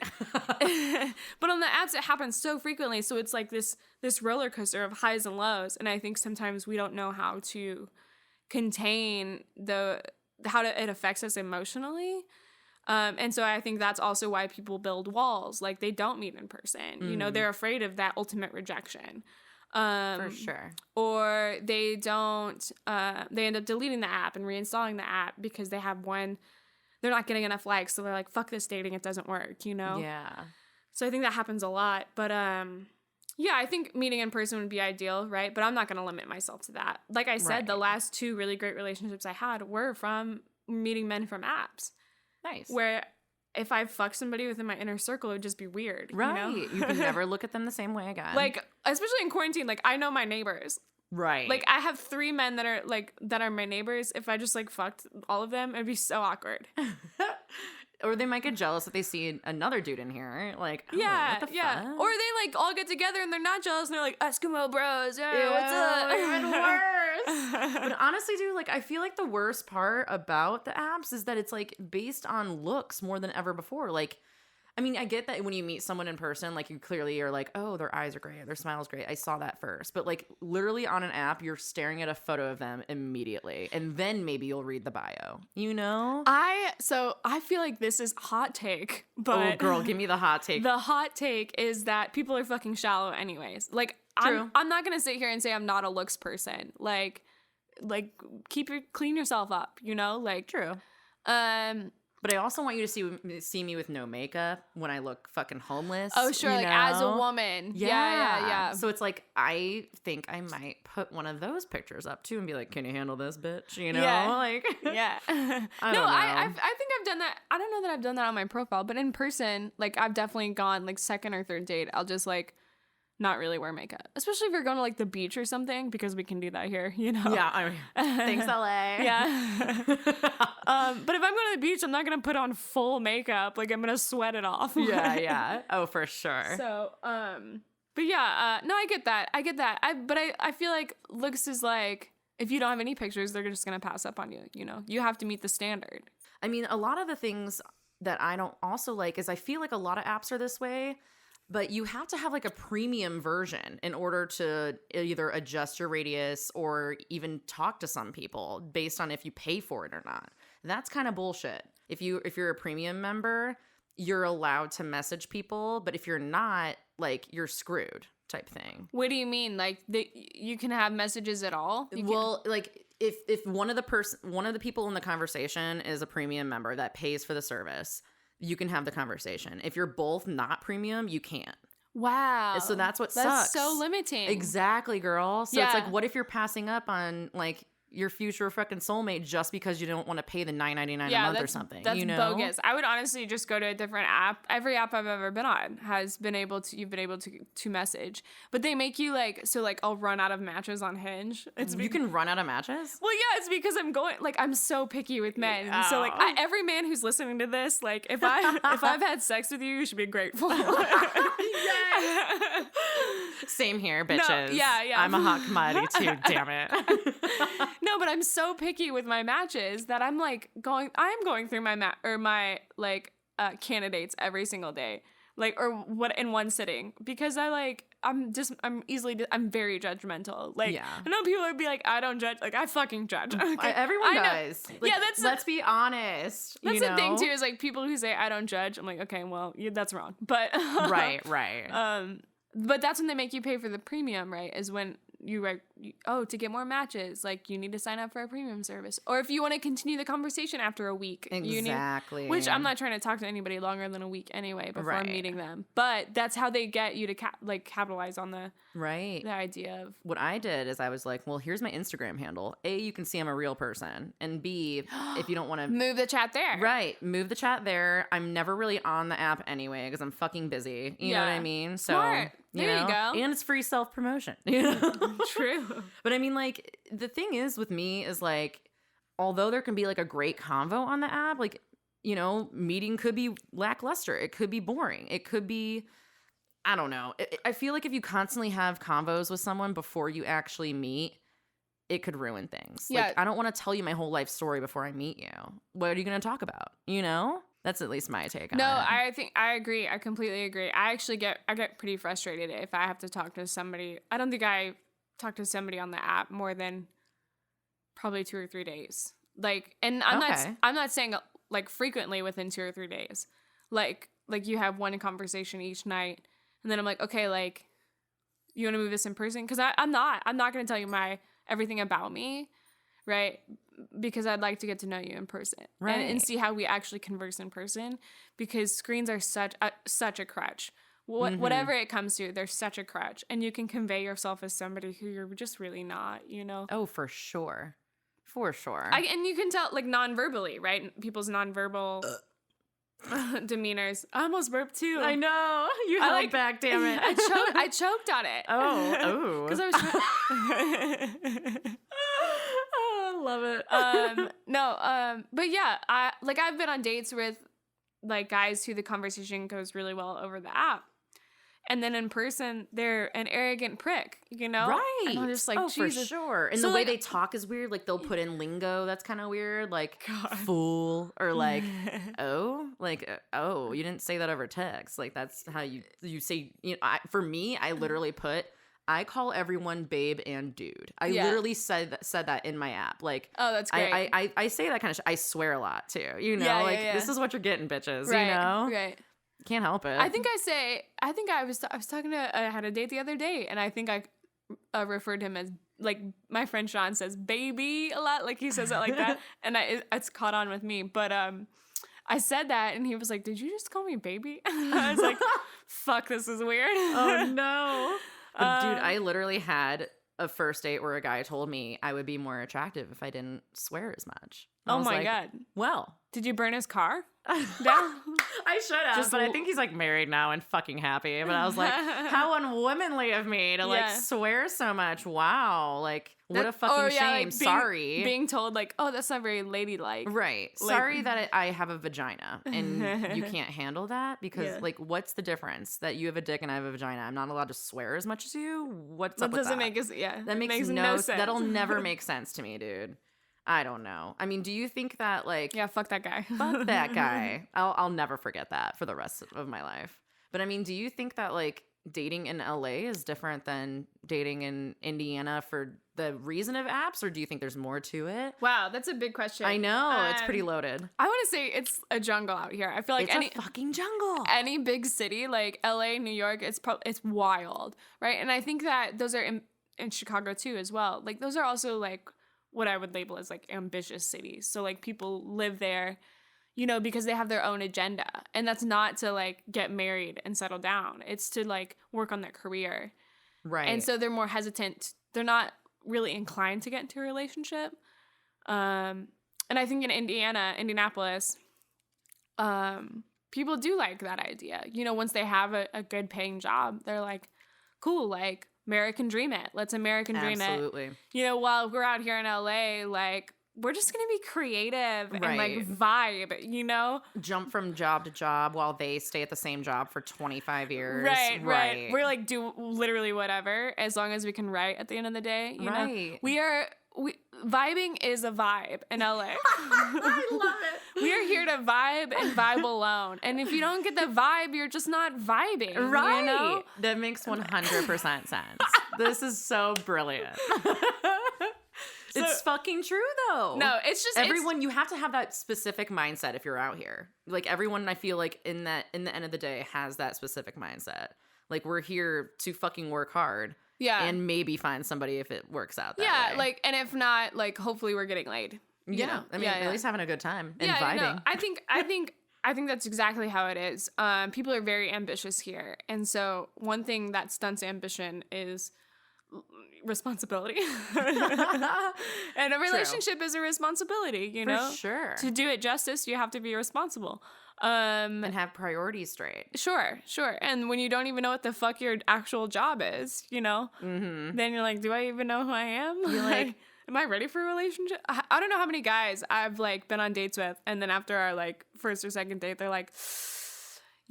Then, but on the apps, it happens so frequently, so it's like this roller coaster of highs and lows, and I think sometimes we don't know how to contain it affects us emotionally. And so I think that's also why people build walls. Like, they don't meet in person. They're afraid of that ultimate rejection. For sure. Or they don't, they end up deleting the app and reinstalling the app because they're not getting enough likes. So they're like, fuck this dating, it doesn't work, Yeah. So I think that happens a lot. But, yeah, I think meeting in person would be ideal, right? But I'm not going to limit myself to that. Like I said, the last 2 really great relationships I had were from meeting men from apps. Nice. Where if I fuck somebody within my inner circle, it would just be weird. Right. You can never look at them the same way again. Like, especially in quarantine, like, I know my neighbors. Right. Like, I have 3 men that are my neighbors. If I just, like, fucked all of them, it'd be so awkward. Or they might get jealous if they see another dude in here. Like, oh, yeah, what the yeah. fuck? Or they, like, all get together and they're not jealous and they're like, Eskimo bros. Yeah, what's up? Even worse. But honestly, dude, like, I feel like the worst part about the apps is that it's, like, based on looks more than ever before. Like, I mean, I get that when you meet someone in person, like, you clearly are like, oh, their eyes are great, their smile's great. I saw that first. But, like, literally on an app, you're staring at a photo of them immediately. And then maybe you'll read the bio, So I feel like this is hot take, but... Oh, girl, give me the hot take. The hot take is that people are fucking shallow anyways. Like, True. I'm not going to sit here and say I'm not a looks person. Like clean yourself up, Like... True. But I also want you to see me with no makeup when I look fucking homeless. Oh, sure, like as a woman. Yeah. So it's like, I think I might put one of those pictures up too and be like, can you handle this, bitch? Yeah. Like, yeah. I think I've done that. I don't know that I've done that on my profile, but in person, like, I've definitely gone, like, second or third date, I'll just, like, not really wear makeup, especially if you're going to, like, the beach or something, because we can do that here, Yeah, I mean, thanks, LA. Yeah. But if I'm going to the beach, I'm not going to put on full makeup. Like, I'm going to sweat it off. Yeah. Oh, for sure. So, but yeah, no, I get that. But I feel like looks is like, if you don't have any pictures, they're just going to pass up on you, You have to meet the standard. I mean, a lot of the things that I don't also like is I feel like a lot of apps are this way. But you have to have, like, a premium version in order to either adjust your radius or even talk to some people based on if you pay for it or not. That's kind of bullshit. If you're a premium member, you're allowed to message people, but if you're not, like, you're screwed type thing. What do you mean? Like, you can have messages at all? Well, like, if one of the people in the conversation is a premium member that pays for the service, you can have the conversation. If you're both not premium, you can't. Wow. So that's what sucks. That's so limiting. Exactly, girl. So it's like, what if you're passing up on, like, your future fucking soulmate just because you don't want to pay the $9.99 a month or something? That's bogus. I would honestly just go to a different app. Every app I've ever been on you've been able to message, but they make you I'll run out of matches on Hinge. You can run out of matches? Well, yeah, it's because I'm so picky with men. Yeah. So every man who's listening to this, like, if I've had sex with you, you should be grateful. Same here, bitches. No, yeah. I'm a hot commodity too, damn it. No, but I'm so picky with my matches that I'm going through my candidates every single day, in one sitting, because I'm very judgmental. Like, yeah. I know people would be like, I don't judge. Like, I fucking judge. Okay. Everyone does. Like, yeah, let's be honest. That's the thing too, is like people who say I don't judge. I'm like, okay, well, that's wrong. But right. But that's when they make you pay for the premium, right? Is when to get more matches, like you need to sign up for a premium service. Or if you want to continue the conversation after a week, exactly. Which I'm not trying to talk to anybody longer than a week anyway before meeting them. But that's how they get you to capitalize on the idea of. What I did is I was like, well, here's my Instagram handle. A, you can see I'm a real person, and B, if you don't want to move the chat there, move the chat there. I'm never really on the app anyway because I'm fucking busy. You know what I mean? So smart. There you go. And it's free self-promotion. True. But I mean, like, the thing is with me is, like, although there can be, like, a great convo on the app, like, you know, meeting could be lackluster. It could be boring. It could be, I don't know. I feel like if you constantly have convos with someone before you actually meet, it could ruin things. Yeah. Like, I don't want to tell you my whole life story before I meet you. What are you going to talk about? You know? That's at least my take on it. No, I think I agree. I completely agree. I get pretty frustrated if I have to talk to somebody. I don't think I talk to somebody on the app more than probably 2 or 3 days. Like, and I'm not saying like frequently within 2 or 3 days. Like you have one conversation each night, and then I'm like, okay, like, you want to move this in person? Because I'm not going to tell you everything about me, right? Because I'd like to get to know you in person, and see how we actually converse in person, because screens are such a crutch. Whatever it comes to, they're such a crutch, and you can convey yourself as somebody who you're just really not, you know? Oh, for sure. For sure. And you can tell, like, non-verbally, right? People's non-verbal demeanors. I almost burped too. I know. You held back, damn it. I choked on it. Oh. Because I was trying. I love it. But yeah, I've been on dates with, like, guys who the conversation goes really well over the app, and then in person they're an arrogant prick, you know? Right. And I'm just like, Jesus. For sure. And so, the way they talk is weird. Like, they'll put in lingo that's kind of weird, like, God. Fool, or like, oh, you didn't say that over text. Like, that's how you say. You know, for me, I literally I call everyone babe and dude. I literally said that in my app. Like, oh, that's great. I say that kind of shit. I swear a lot too. You know, this is what you're getting, bitches. Right, you know, right. Can't help it. I was talking to. I had a date the other day, and I think I referred to him as, like, my friend Sean says baby a lot. Like, he says it like that, and it's caught on with me. But I said that, and he was like, "Did you just call me baby?" I was like, "Fuck, this is weird." Oh no. But dude, I literally had a first date where a guy told me I would be more attractive if I didn't swear as much. Oh my God. Well. Did you burn his car down? I should have, but I think he's, like, married now and fucking happy. But I was like, how unwomanly of me to like swear so much. Wow. Like, what a fucking shame. Like, sorry. Being told, like, oh, that's not very ladylike. Right. Like, sorry that I have a vagina and you can't handle that, because like, what's the difference that you have a dick and I have a vagina? I'm not allowed to swear as much as you? What's up with that? Doesn't make us, that makes no sense. That'll never make sense to me, dude. I don't know. I mean, do you think that, like... Yeah, fuck that guy. Fuck that guy. I'll never forget that for the rest of my life. But I mean, do you think that, like, dating in LA is different than dating in Indiana for the reason of apps, or do you think there's more to it? Wow, that's a big question. I know. It's pretty loaded. I want to say it's a jungle out here. I feel like it's a fucking jungle. Any big city, like LA, New York, it's wild, right? And I think that those are in Chicago too as well. Like, those are also, like, what I would label as, like, ambitious cities. So, like, people live there, you know, because they have their own agenda. And that's not to, like, get married and settle down. It's to, like, work on their career. Right. And so they're more hesitant. They're not really inclined to get into a relationship. And I think in Indianapolis, people do like that idea. You know, once they have a good paying job, they're like, cool, like, American dream it. Let's American dream it. Absolutely. You know, while we're out here in LA, like, we're just going to be creative and, like, vibe, you know? Jump from job to job while they stay at the same job for 25 years. Right. We're, like, do literally whatever as long as we can write at the end of the day, you know? Vibing is a vibe in LA. I love it. We are here to vibe and vibe alone. And if you don't get the vibe, you're just not vibing. Right. You know? That makes 100% sense. This is so brilliant. It's fucking true, though. No, it's just everyone. You have to have that specific mindset if you're out here. Like, everyone, I feel like in the end of the day has that specific mindset. Like, we're here to fucking work hard. Yeah. And maybe find somebody if it works out that yeah, way. like, and if not, like, hopefully we're getting laid. You know? I mean, at least having a good time and yeah, vibing. No, I think that's exactly how it is. People are very ambitious here. And so one thing that stunts ambition is responsibility. And a relationship is a responsibility, you know? For sure. To do it justice, you have to be responsible. And have priorities straight. Sure. And when you don't even know what the fuck your actual job is, you know, then you're like, do I even know who I am? You're like, am I ready for a relationship? I don't know how many guys I've like been on dates with, and then after our like first or second date, they're like,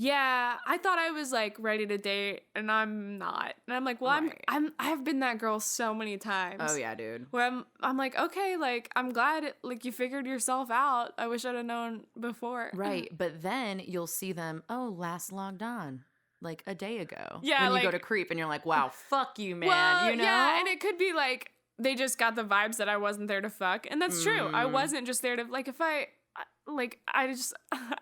yeah, I thought I was like ready to date, and I'm not. And I'm like, well, I have been that girl so many times. Oh yeah, dude. Where I'm like, okay, like I'm glad like you figured yourself out. I wish I'd have known before. Right, but then you'll see them. Oh, last logged on like a day ago. Yeah, when you like, go to creep, and you're like, wow, fuck you, man. Well, you know? yeah, and it could be like they just got the vibes that I wasn't there to fuck, and that's true. I wasn't just there to like if I. Like, I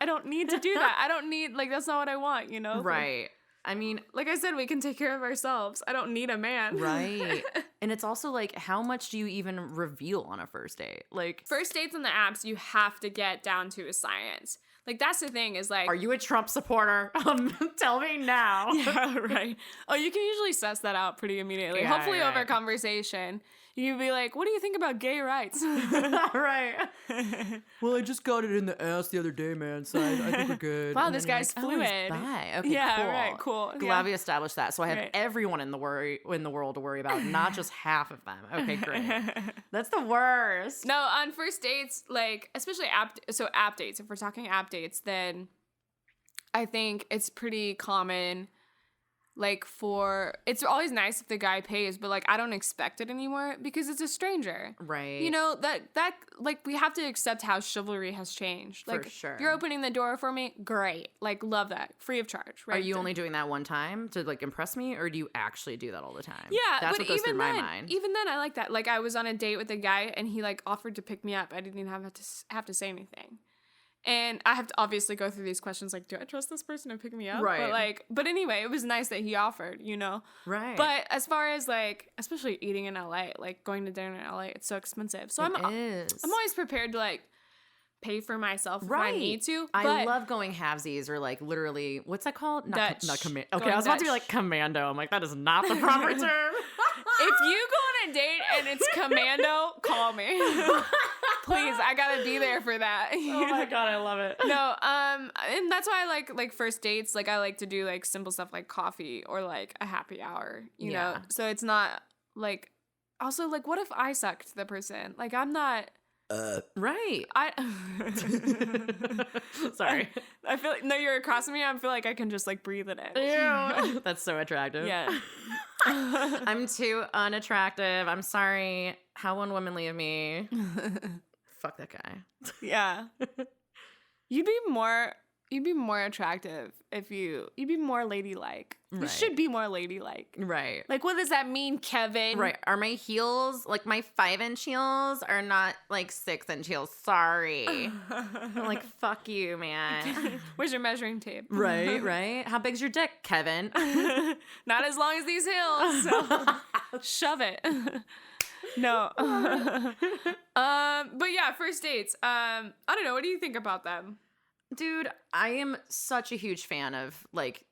don't need to do that. I don't need, like, that's not what I want, you know? Right. Like, I mean, like I said, we can take care of ourselves. I don't need a man. Right. And it's also like, how much do you even reveal on a first date? Like, first dates on the apps, you have to get down to a science. Like, that's the thing is like, are you a Trump supporter? Tell me now. Yeah, right. Oh, you can usually suss that out pretty immediately. Yeah, Hopefully over a conversation. You'd be like, what do you think about gay rights? Right. Well, I just got it in the ass the other day, man, so I think we're good. Wow, And this then you're guy's like, fluid. Oh, he's bi. Okay, yeah, cool. right, cool. Glad we established that. So I have Right. everyone in the world to worry about, not just half of them. Okay, great. That's the worst. No, on first dates, like, especially app dates, if we're talking app dates, then I think it's pretty common, like, it's always nice if the guy pays, but, like, I don't expect it anymore because it's a stranger. Right. You know, that like, we have to accept how chivalry has changed. Like, For sure. You're opening the door for me? Great. Like, love that. Free of charge, right? Are you only doing that one time to, like, impress me, or do you actually do that all the time? Yeah, That's but what goes through even my then, mind. even then, I like that. Like, I was on a date with a guy, and he, like, offered to pick me up. I didn't even have to say anything. And I have to obviously go through these questions, like, do I trust this person to pick me up? Right. But anyway, it was nice that he offered, you know? Right. But as far as, like, especially eating in LA, like, going to dinner in LA, it's so expensive. So I'm always prepared to, like, pay for myself if I need to. But I love going halvesies or, like, literally, what's that called? Dutch. Not commando. Going Okay, I was about to be Dutch. like commando. I'm like, that is not the proper term. if you go on a date and it's commando, call me. Please, I gotta be there for that. Oh my God, I love it. No, and that's why I like first dates. Like, I like to do, like, simple stuff like coffee or, like, a happy hour, you know? So it's not, like, also, like, what if I sucked the person? Like, I'm not... Right. I Sorry. I feel like, no, you're across from me. I feel like I can just, like, breathe it in. Ew. That's so attractive. Yeah. I'm too unattractive. I'm sorry. How unwomanly of me. Fuck that guy. Yeah. You'd be more attractive if you'd be more ladylike. You Right. should be more ladylike. Right. Like, what does that mean, Kevin? Right. Are my heels, like my 5-inch heels, are not like 6-inch heels? Sorry. I'm like, fuck you, man. Where's your measuring tape? Right, right. How big's your dick, Kevin? Not as long as these heels. So shove it. No. But yeah, first dates. I don't know. What do you think about them? Dude, I am such a huge fan of, like,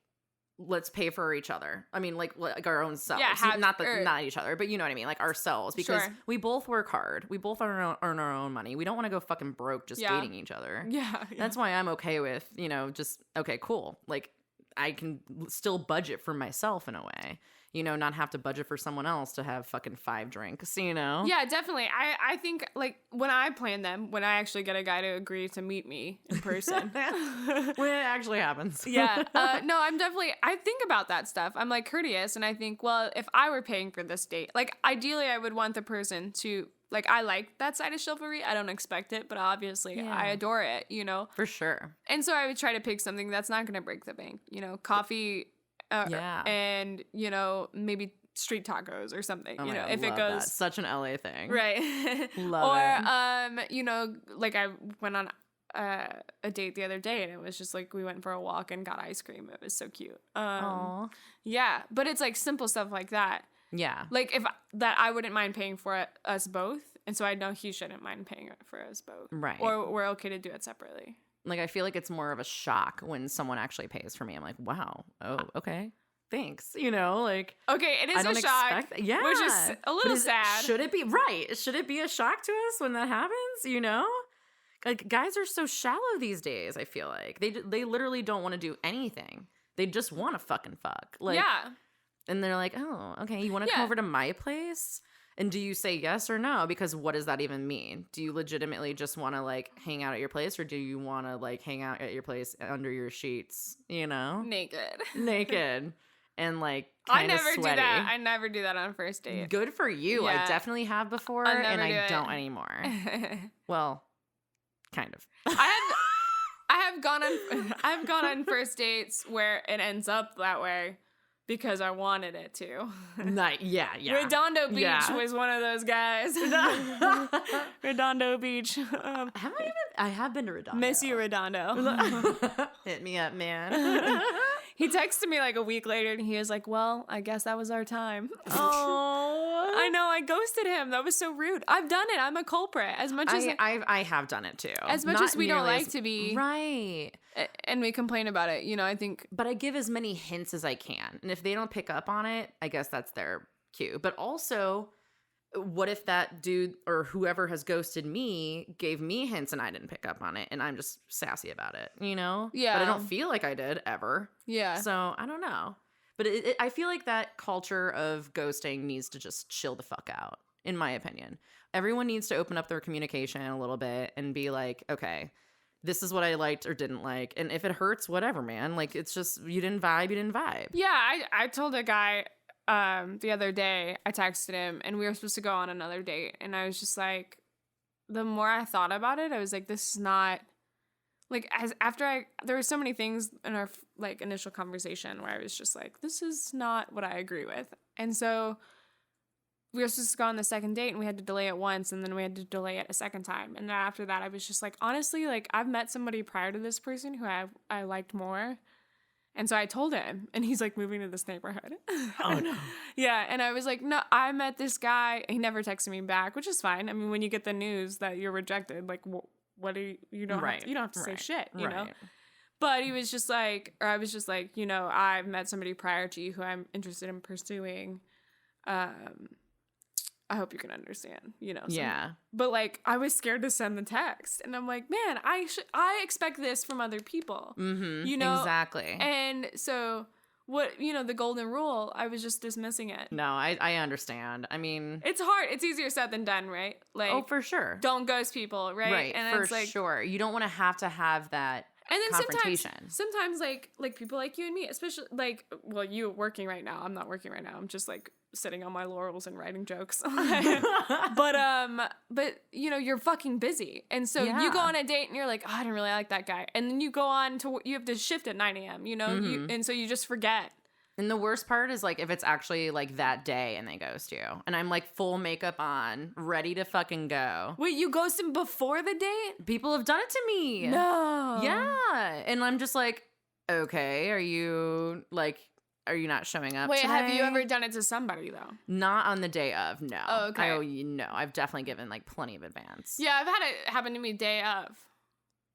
let's pay for each other. I mean, like our own selves. Yeah, not each other, but you know what I mean, like ourselves, because Sure. we both work hard. We both earn our own money. We don't want to go fucking broke just dating each other. Yeah. That's why I'm okay with, you know, just, okay, cool. Like, I can still budget for myself in a way. You know, not have to budget for someone else to have fucking 5 drinks, you know? Yeah, definitely. I think, like, when I plan them, when I actually get a guy to agree to meet me in person. When it actually happens. Yeah. No, I think about that stuff. I'm, like, courteous, and I think, well, if I were paying for this date, like, ideally I would want the person to, like, I like that side of chivalry. I don't expect it, but obviously I adore it, you know? For sure. And so I would try to pick something that's not going to break the bank, you know, coffee. And, you know, maybe street tacos or something, you know, if it goes. That. Such an LA thing. Right. Love it. You know, like, I went on a date the other day, and it was just like we went for a walk and got ice cream. It was so cute. Aww. Yeah, but it's like simple stuff like that. Yeah. Like, if that I wouldn't mind paying for us both. And so I know he shouldn't mind paying for us both. Right. Or we're okay to do it separately. Like, I feel like it's more of a shock when someone actually pays for me. I'm like, wow. Oh, okay. Thanks. You know, like. Okay, it is I don't a shock. expect that. Yeah. Which is a little sad. Should it be? Right. Should it be a shock to us when that happens? You know? Like, guys are so shallow these days, I feel like. They literally don't want to do anything. They just want to fucking fuck. Like, yeah. And they're like, oh, okay, you want to come over to my place? And do you say yes or no? Because what does that even mean? Do you legitimately just want to, like, hang out at your place? Or do you want to, like, hang out at your place under your sheets, you know? Naked. And, like, kind of sweaty. Do that. I never do that on a first date. Good for you. Yeah. I definitely have before, and I don't anymore. Well, kind of. I've gone on first dates where it ends up that way because I wanted it to. Yeah. Redondo Beach was one of those guys. Redondo Beach. I have been to Redondo. Miss you, Redondo. Hit me up, man. He texted me like a week later and he was like, well, I guess that was our time. Oh, I know. I ghosted him. That was so rude. I've done it. I'm a culprit. As much as I have done it too. As much as we don't like to be. Right. And we complain about it. You know, I think. But I give as many hints as I can. And if they don't pick up on it, I guess that's their cue. But also, what if that dude or whoever has ghosted me gave me hints and I didn't pick up on it and I'm just sassy about it, you know? Yeah. But I don't feel like I did ever. Yeah. So I don't know. But I feel like that culture of ghosting needs to just chill the fuck out, in my opinion. Everyone needs to open up their communication a little bit and be like, okay, this is what I liked or didn't like. And if it hurts, whatever, man. Like, it's just, you didn't vibe. Yeah, I told a guy the other day, I texted him and we were supposed to go on another date. And I was just like, the more I thought about it, I was like, this is not, like, there were so many things in our, like, initial conversation where I was just like, this is not what I agree with. And so we were supposed to go on the second date and we had to delay it once and then we had to delay it a second time. And then after that, I was just like, honestly, like, I've met somebody prior to this person who I liked more. And so I told him, and he's like moving to this neighborhood. Oh, no. Yeah. And I was like, no, I met this guy. He never texted me back, which is fine. I mean, when you get the news that you're rejected, like, what do you don't have to, you don't have to say shit, you know? But he was just like, or I was just like, you know, I've met somebody prior to you who I'm interested in pursuing. I hope you can understand, you know. Yeah. But, like, I was scared to send the text. And I'm like, man, I expect this from other people. Mm-hmm. You know? Exactly. And so, what, you know, the golden rule, I was just dismissing it. No, I understand. I mean. It's hard. It's easier said than done, right? Like, oh, for sure. Don't ghost people, right? Right, and for sure. You don't want to have that. And then confrontation. sometimes like people like you and me, especially like, well, you working right now. I'm not working right now. I'm just like sitting on my laurels and writing jokes. but you know, you're fucking busy. And so you go on a date and you're like, oh, I didn't really like that guy. And then you go on to, you have to shift at 9 a.m., you know? Mm-hmm. And so you just forget. And the worst part is, like, if it's actually, like, that day and they ghost you. And I'm, like, full makeup on, ready to fucking go. Wait, you ghost him before the date? People have done it to me. No. Yeah. And I'm just like, okay, are you not showing up Wait, today? have you ever done it to somebody, though? Not on the day of, no. Oh, okay. No, I've definitely given, like, plenty of advance. Yeah, I've had it happen to me day of.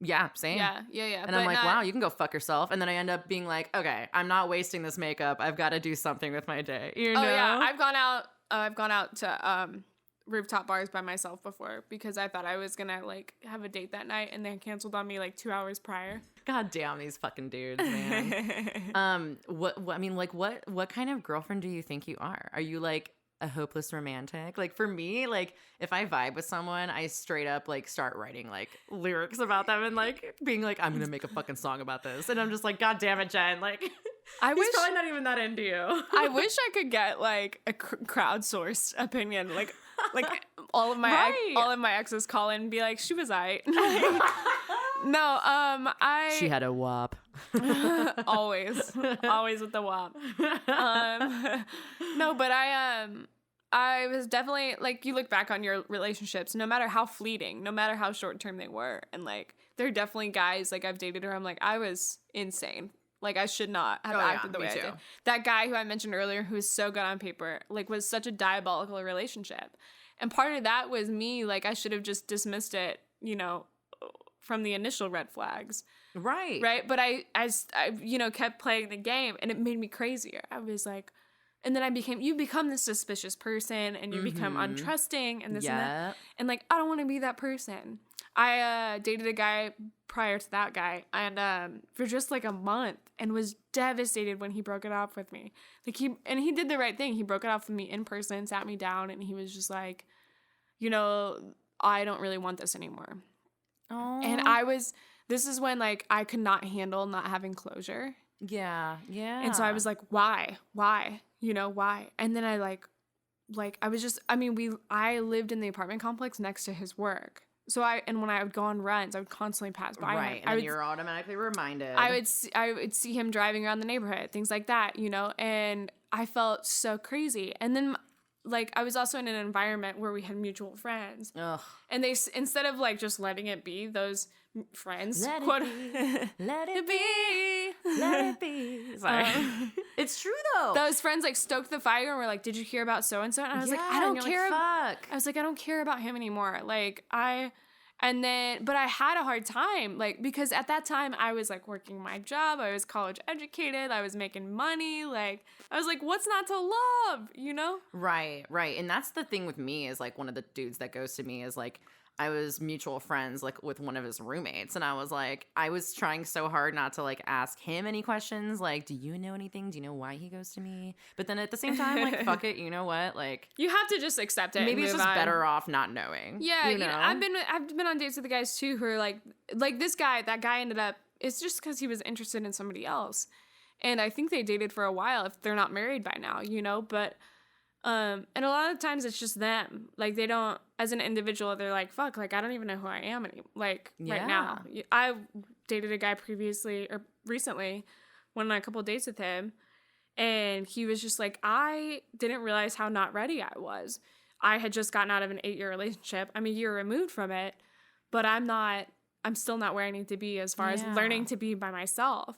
Yeah, same. Yeah. And I'm like, wow, you can go fuck yourself. And then I end up being like, okay, I'm not wasting this makeup. I've got to do something with my day. You know? Oh, yeah. I've gone out to rooftop bars by myself before because I thought I was going to, like, have a date that night and they canceled on me, like, 2 hours prior. God damn these fucking dudes, man. What kind of girlfriend do you think you are? Are you, like, a hopeless romantic? Like, for me, like, if I vibe with someone, I straight up, like, start writing, like, lyrics about them and, like, being like, I'm gonna make a fucking song about this. And I'm just like, God damn it, Jen. Like, he's probably not even that into you. I wish I could get, like, a crowdsourced opinion. Like all of my exes call in and be like, she was aight. No, She had a wop. always with the wop. No, but I was definitely, like, you look back on your relationships, no matter how fleeting, no matter how short term they were, and, like, there are definitely guys, like, I've dated where I'm like, I was insane Like, I should not have acted the way I did. That guy who I mentioned earlier, who was so good on paper, like, was such a diabolical relationship. And part of that was me, like, I should have just dismissed it, you know, from the initial red flags. Right. Right? But I you know, kept playing the game, and it made me crazier. I was like, and then you become this suspicious person, and you become untrusting, and this and that. And, like, I don't want to be that person. I dated a guy prior to that guy, and for just like a month, and was devastated when he broke it off with me. Like, he did the right thing. He broke it off with me in person, sat me down, and he was just like, you know, I don't really want this anymore. Oh. And this is when, like, I could not handle not having closure. Yeah. And so I was like, why? You know, why? And then I I was just, I lived in the apartment complex next to his work. So when I would go on runs, I would constantly pass by him. Right, and then you're automatically reminded. I would see him driving around the neighborhood, things like that, you know, and I felt so crazy. And then, like, I was also in an environment where we had mutual friends. Ugh. And they, instead of, like, just letting it be, those friends, let it be. Sorry. It's true, though. Those friends, like, stoked the fire and were like, did you hear about so-and-so? And I was like, I don't care. I was like, I don't care about him anymore. Like, but I had a hard time, like, because at that time I was, like, working my job. I was college educated. I was making money. Like, I was like, what's not to love, you know? Right. And that's the thing with me is, like, one of the dudes that ghosted me is, like, I was mutual friends, like, with one of his roommates. And I was like, I was trying so hard not to, like, ask him any questions. Like, do you know anything? Do you know why he ghosted me? But then at the same time, like, fuck it. You know what? Like, you have to just accept it. Maybe it's just better off not knowing. Yeah. You know? I've been on dates with the guys too who are like this guy, that guy ended up, it's just because he was interested in somebody else. And I think they dated for a while if they're not married by now, you know, but and a lot of times it's just them. Like, they don't, as an individual, they're like, fuck, like, I don't even know who I am anymore. Like, right now. I dated a guy recently, went on a couple dates with him, and he was just like, I didn't realize how not ready I was. I had just gotten out of an 8-year relationship. I'm a year removed from it, but I'm still not where I need to be as far as learning to be by myself.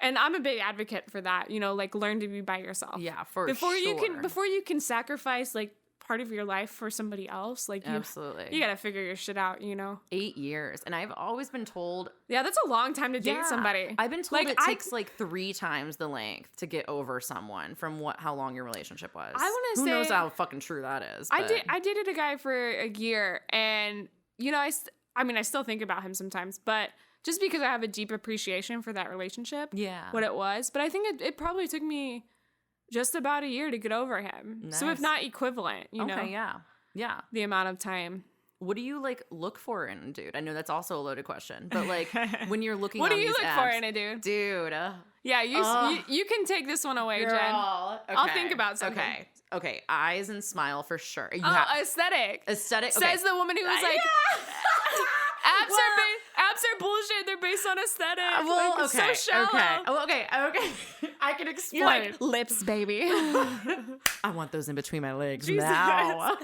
And I'm a big advocate for that, you know, like, learn to be by yourself. Yeah, before you can sacrifice, like, part of your life for somebody else, like, absolutely, you gotta figure your shit out, you know. 8 years, and I've always been told, that's a long time to date somebody. I've been told, like, it takes like 3 times the length to get over someone from how long your relationship was. I want to say, who knows how fucking true that is. But I dated a guy for a year, and, you know, I still think about him sometimes, but just because I have a deep appreciation for that relationship, what it was. But I think it probably took me just about a year to get over him. Nice. So if not equivalent, you know. Okay, yeah. The amount of time. What do you, like, look for in a dude? I know that's also a loaded question, but, like, when you're looking what on do you these look apps, for in a dude? Dude. Yeah, you can take this one away, girl. Jen. Okay. I'll think about something. Okay. Eyes and smile for sure. Aesthetic. Aesthetic. Okay. Says the woman who was like, abs are bullshit. They're based on aesthetic. Well, like, okay. So shallow. Okay. I can explain. You're like, lips, baby. I want those in between my legs now.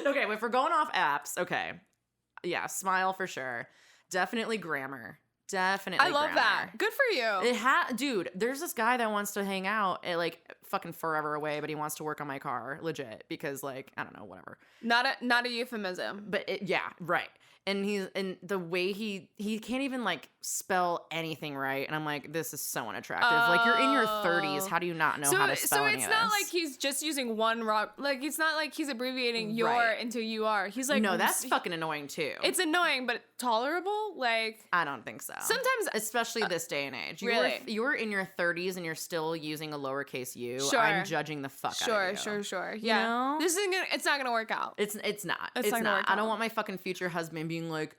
Okay, if we're going off apps, okay. Yeah, smile for sure. Definitely grammar. Definitely. I love that. Good for you. Dude, there's this guy that wants to hang out at, like, fucking forever away, but he wants to work on my car, legit, because, like, I don't know, whatever. Not a euphemism. But right. And the way he can't even, like, spell anything right, and I'm like, this is so unattractive. Like, you're in your 30s, how do you not know how to spell any of this? So it's not like he's just using one rock. Like, it's not like he's abbreviating your into you are. He's like, no, that's fucking annoying too. It's annoying, but tolerable. Like, I don't think so. Sometimes, especially this day and age, you're in your 30s and you're still using a lowercase u. Sure. I'm judging the fuck out of you. Sure. Yeah, you know? This isn't gonna. It's not gonna work out. It's not. It's not. I don't want my fucking future husband being like,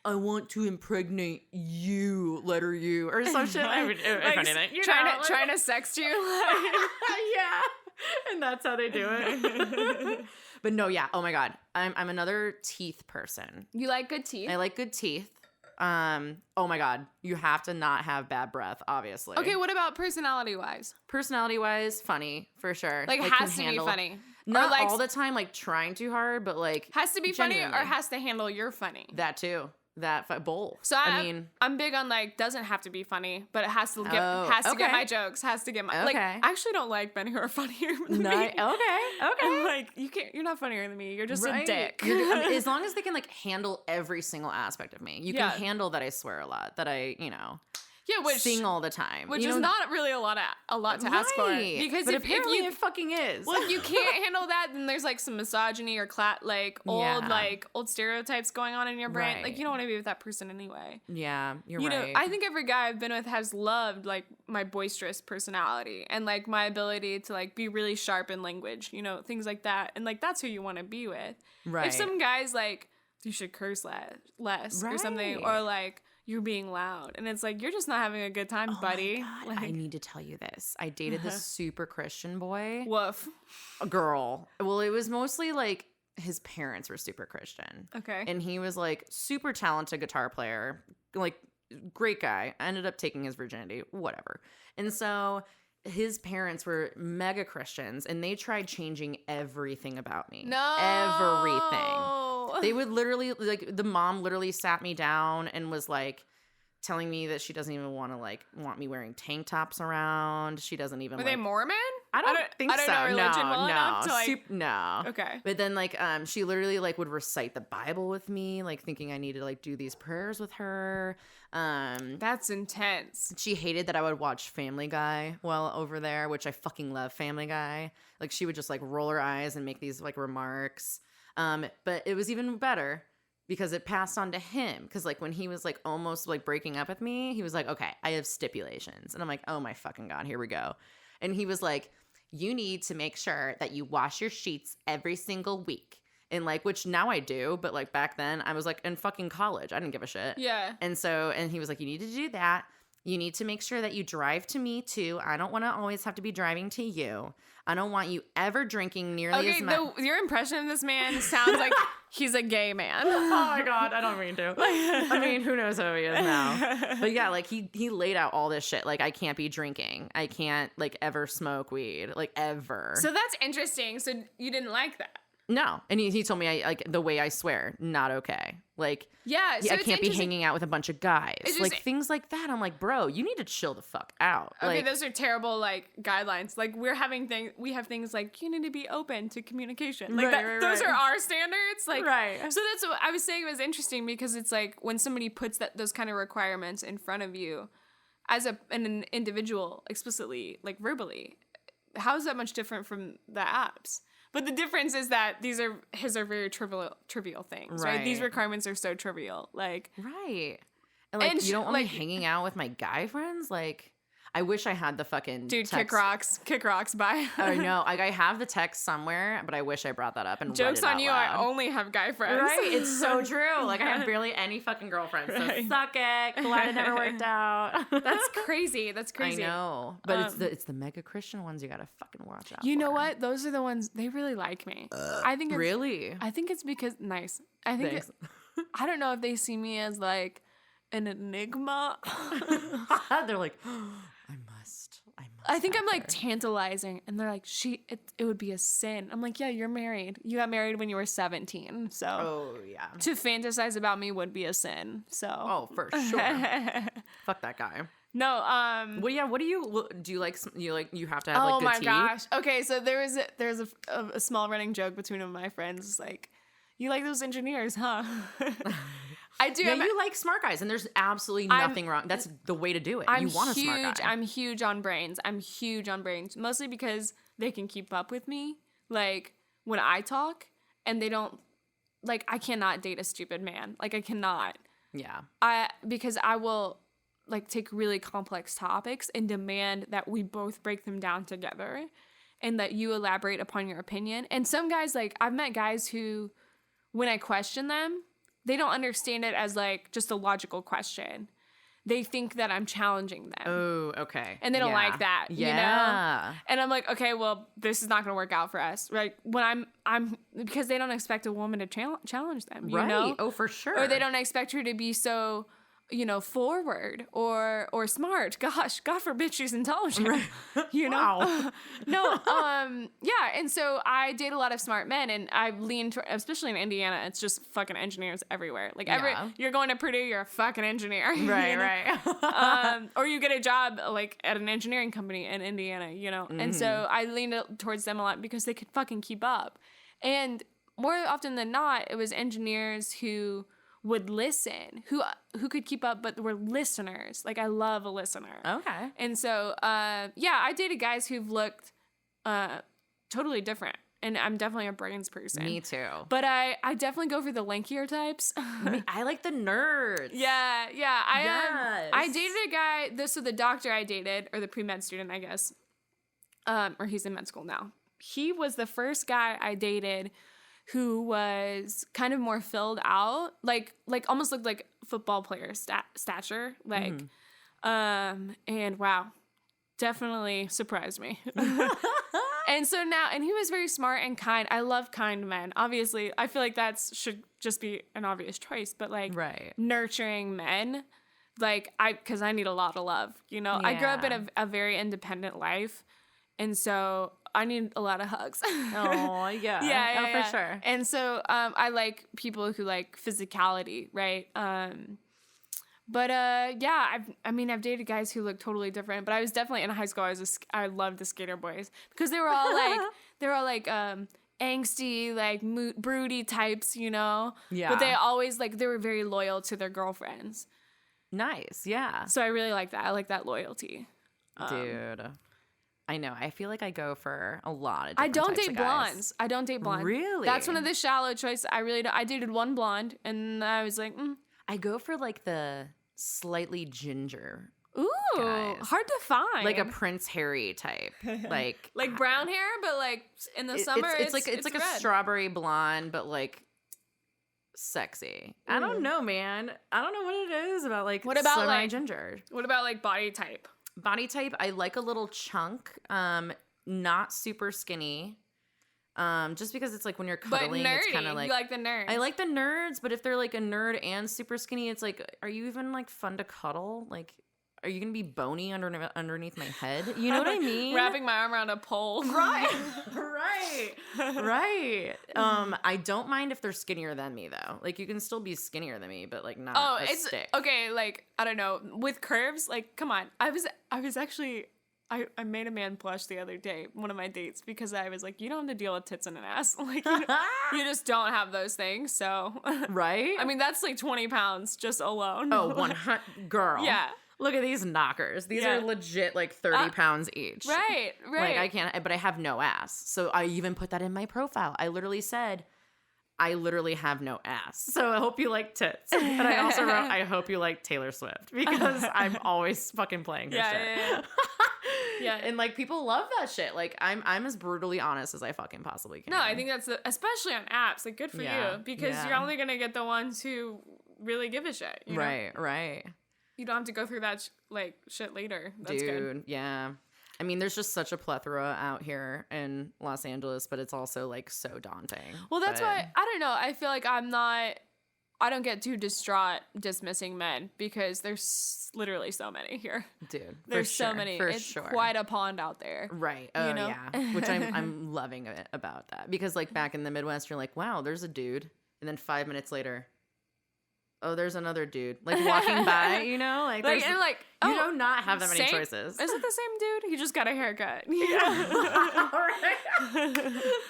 I want to impregnate you, letter U, or some shit. If anything, trying to sext you. Yeah, and that's how they do it. But no, yeah. Oh my god, I'm another teeth person. You like good teeth? I like good teeth. Oh my god, you have to not have bad breath, obviously. Okay, what about personality-wise? Personality-wise, funny for sure. Like has to be funny. Not all the time, like trying too hard, but like has to be funny or has to handle your funny. That too. both. So I'm big on like doesn't have to be funny, but it has to get my jokes, has to get my like. I actually don't like men who are funnier than me. Okay. I'm like you're not funnier than me. You're just a dick. As long as they can like handle every single aspect of me, you can handle that I swear a lot, that I sing all the time, which is not really a lot to ask for, because but apparently it fucking is. Well, if you can't handle that, then there's like some misogyny or old stereotypes going on in your brain. Right. Like you don't want to be with that person anyway. Yeah, you're right. right. I think every guy I've been with has loved like my boisterous personality and like my ability to like be really sharp in language, things like that, and like that's who you want to be with. Right. If some guys like you should curse less or something, or like you're being loud, and it's like you're just not having a good time, buddy. My God, I need to tell you this. I dated this super Christian boy. Woof. A girl. Well, it was mostly like his parents were super Christian. Okay. And he was like super talented guitar player, like great guy. I ended up taking his virginity, whatever. And so his parents were mega Christians, and they tried changing everything about me. No. Everything. They would literally, like, the mom literally sat me down and was like telling me that she doesn't even want me wearing tank tops around. She doesn't even. Were they Mormon? I don't think so. I don't know religion well enough to like. No. Okay. But then like she literally like would recite the Bible with me, like thinking I needed to like do these prayers with her. That's intense. She hated that I would watch Family Guy while over there, which I fucking love Family Guy. Like she would just like roll her eyes and make these like remarks. But it was even better because it passed on to him. Because like when he was like almost like breaking up with me, he was like, okay, I have stipulations. And I'm like, oh my fucking God, here we go. And he was like, you need to make sure that you wash your sheets every single week. And like, which now I do, but like back then I was like in fucking college. I didn't give a shit. Yeah. And he was like, you need to do that. You need to make sure that you drive to me too. I don't want to always have to be driving to you. I don't want you ever drinking nearly as much. Your impression of this man sounds like he's a gay man. Oh my God, I don't mean to. I mean, who knows who he is now. But yeah, like he laid out all this shit. Like I can't be drinking. I can't like ever smoke weed. Like ever. So that's interesting. So you didn't like that? No. And he told me I like the way I swear, not okay. Like so I can't be hanging out with a bunch of guys. Like things like that. I'm like, bro, you need to chill the fuck out. Okay, like, those are terrible like guidelines. Like we have things like you need to be open to communication. Like those are our standards. Like So that's what I was saying. It was interesting because it's like when somebody puts those kind of requirements in front of you as an individual explicitly, like verbally, how is that much different from the apps? But the difference is that his are very trivial things, right? These requirements are so trivial, like right. And like you don't want me hanging out with my guy friends, like. I wish I had the fucking dude text. kick rocks. Bye. Oh no, like I have the text somewhere, but I wish I brought that up and jokes read it on you. loud. I only have guy friends. Right? It's so true. Like I have barely any fucking girlfriends. So suck it. Glad it never worked out. That's crazy. That's crazy. I know, but it's the mega Christian ones you gotta fucking watch out. You know what? Those are the ones they really like me. I think really. I think it's because nice. I think I don't know if they see me as like an enigma. They're like. I think I'm like tantalizing, and they're like, it would be a sin. I'm like, yeah, you're married. You got married when you were 17, so oh yeah, to fantasize about me would be a sin. So oh for sure, fuck that guy. No, well, yeah. What do you like? You have to have like good tea. Oh my gosh. Okay, so there's a small running joke between one of my friends. It's like, you like those engineers, huh? I do. Yeah, you like smart guys, and there's absolutely nothing wrong. That's the way to do it. You want a smart guy. I'm huge on brains. Mostly because they can keep up with me. Like, when I talk, and they don't, like, I cannot date a stupid man. Like, I cannot. Yeah. Because I will, like, take really complex topics and demand that we both break them down together, and that you elaborate upon your opinion. And some guys, like, I've met guys who, when I question them, they don't understand it as like just a logical question. They think that I'm challenging them. Oh, okay. And they don't like that, you know? And I'm like, okay, well, this is not going to work out for us. Right? When I'm because they don't expect a woman to challenge them, you know? Oh, for sure. Or they don't expect her to be so forward or smart. Gosh, God forbid she's intelligent. Right. Wow. No, yeah. And so I date a lot of smart men, and I lean toward, especially in Indiana, it's just fucking engineers everywhere. Like you're going to Purdue, you're a fucking engineer. Right, right. Or you get a job like at an engineering company in Indiana, And so I leaned towards them a lot because they could fucking keep up. And more often than not, it was engineers who would listen, who could keep up, but were listeners. Like, I love a listener. Okay. And so, I dated guys who've looked totally different. And I'm definitely a brains person. Me too. But I definitely go for the lankier types. I like the nerds. Yeah. I dated a guy, so the doctor I dated, or the pre-med student, I guess, or he's in med school now. He was the first guy I dated who was kind of more filled out, like almost looked like football player stature, like, and wow, definitely surprised me. And so now, and he was very smart and kind. I love kind men. Obviously, I feel like that should just be an obvious choice, but like nurturing men, like because I need a lot of love, Yeah. I grew up in a very independent life, and so I need a lot of hugs. Oh, yeah. Yeah. For sure. And so I like people who like physicality, right? But I've dated guys who look totally different. But I was definitely in high school. I loved the skater boys because they were all like angsty, like broody types, Yeah. But they always they were very loyal to their girlfriends. Nice. Yeah. So I really like that. I like that loyalty. Dude. I know. I feel like I go for a lot of I different don't types date of guys. blondes. I don't date blondes. Really? That's one of the shallow choices. I really don't. I dated one blonde, and I was like, I go for like the slightly ginger. Ooh, guys. hard to find. Like a Prince Harry type. Like brown hair, but like in the summer, it's like red. A strawberry blonde, but like sexy. I don't know, man. I don't know what it is about like ginger. What about like body type? Body type, I like a little chunk, not super skinny. Just because it's like when you're cuddling, but nerdy. It's kind of like you like the nerds. I like the nerds, but if they're like a nerd and super skinny, it's like, are you even like fun to cuddle? Like, are you gonna be bony underneath my head? You know what I mean? Wrapping my arm around a pole. Right. I don't mind if they're skinnier than me though. Like you can still be skinnier than me, but like not a stick. Okay, like I don't know, with curves, like come on. I was actually I made a man blush the other day, one of my dates, because I was like, you don't have to deal with tits and an ass. Like you just don't have those things. So right? I mean that's like 20 pounds just alone. Oh, 100 girl. Yeah. Look at these knockers. These are legit like 30 pounds each. Right. Like I can't, but I have no ass. So I even put that in my profile. I literally said, I literally have no ass. So I hope you like tits. And I also wrote, I hope you like Taylor Swift because I'm always fucking playing her shit. Yeah. And like people love that shit. Like I'm as brutally honest as I fucking possibly can. No, I think that's especially on apps. Like good for you because you're only gonna get the ones who really give a shit. You know? Right. You don't have to go through that shit later. That's good. Yeah. I mean, there's just such a plethora out here in Los Angeles, but it's also like so daunting. Well, that's why I don't know. I feel like I don't get too distraught dismissing men because there's literally so many here. Dude, there's so many. It's quite a pond out there. Right. Oh, yeah. Which I'm loving it about that because like back in the Midwest, you're like, wow, there's a dude, and then 5 minutes later, oh, there's another dude like walking by, you do not have that many choices. Is it the same dude? He just got a haircut. Yeah.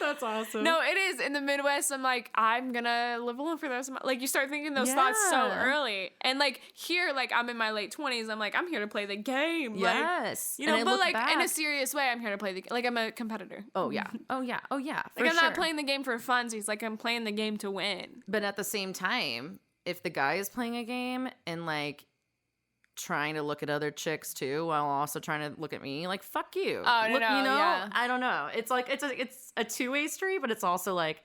That's awesome. No, it is. In the Midwest, I'm like, I'm gonna live alone for the rest of my like you start thinking those thoughts so early. And like here, like I'm in my late 20s, I'm like, I'm here to play the game. Yes. Like, but like in a serious way, I'm here to play the game. Like I'm a competitor. Oh yeah. Like I'm not playing the game for funsies, like I'm playing the game to win. But at the same time, if the guy is playing a game and like trying to look at other chicks too while also trying to look at me, like fuck you. Oh no, yeah. I don't know. It's like it's a two-way street, but it's also like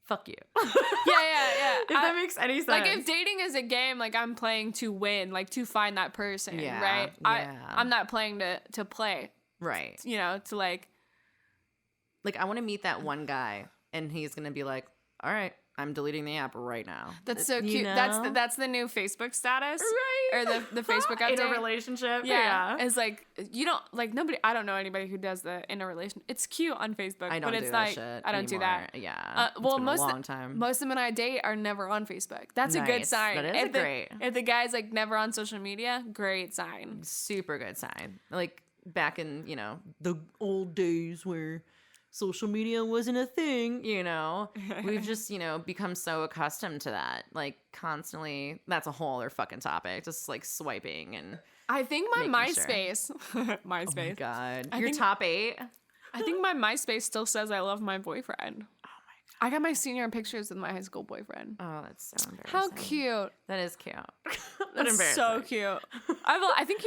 fuck you. Yeah. If that makes any sense. Like if dating is a game, like I'm playing to win, like to find that person, right? Yeah. I'm not playing to play. Right. To like I want to meet that one guy and he's going to be like, all right, I'm deleting the app right now. That's so cute. That's the new Facebook status, right? Or the Facebook update. In a relationship, yeah. It's like you don't like nobody. I don't know anybody who does the in a relation. It's cute on Facebook, I don't but it's do that like shit I don't do that. Yeah. Well, it's been a long time. Most of the men I date are never on Facebook. That's a good sign. That is great. If the guy's like never on social media, great sign. Super good sign. Like back in the old days where social media wasn't a thing, we've just, become so accustomed to that. Like constantly, that's a whole other fucking topic. Just like swiping and I think my MySpace. MySpace. Oh my God. Your top 8? I think my MySpace still says I love my boyfriend. I got my senior pictures with my high school boyfriend. Oh, that's so embarrassing. How cute. That is cute. That's so cute. I think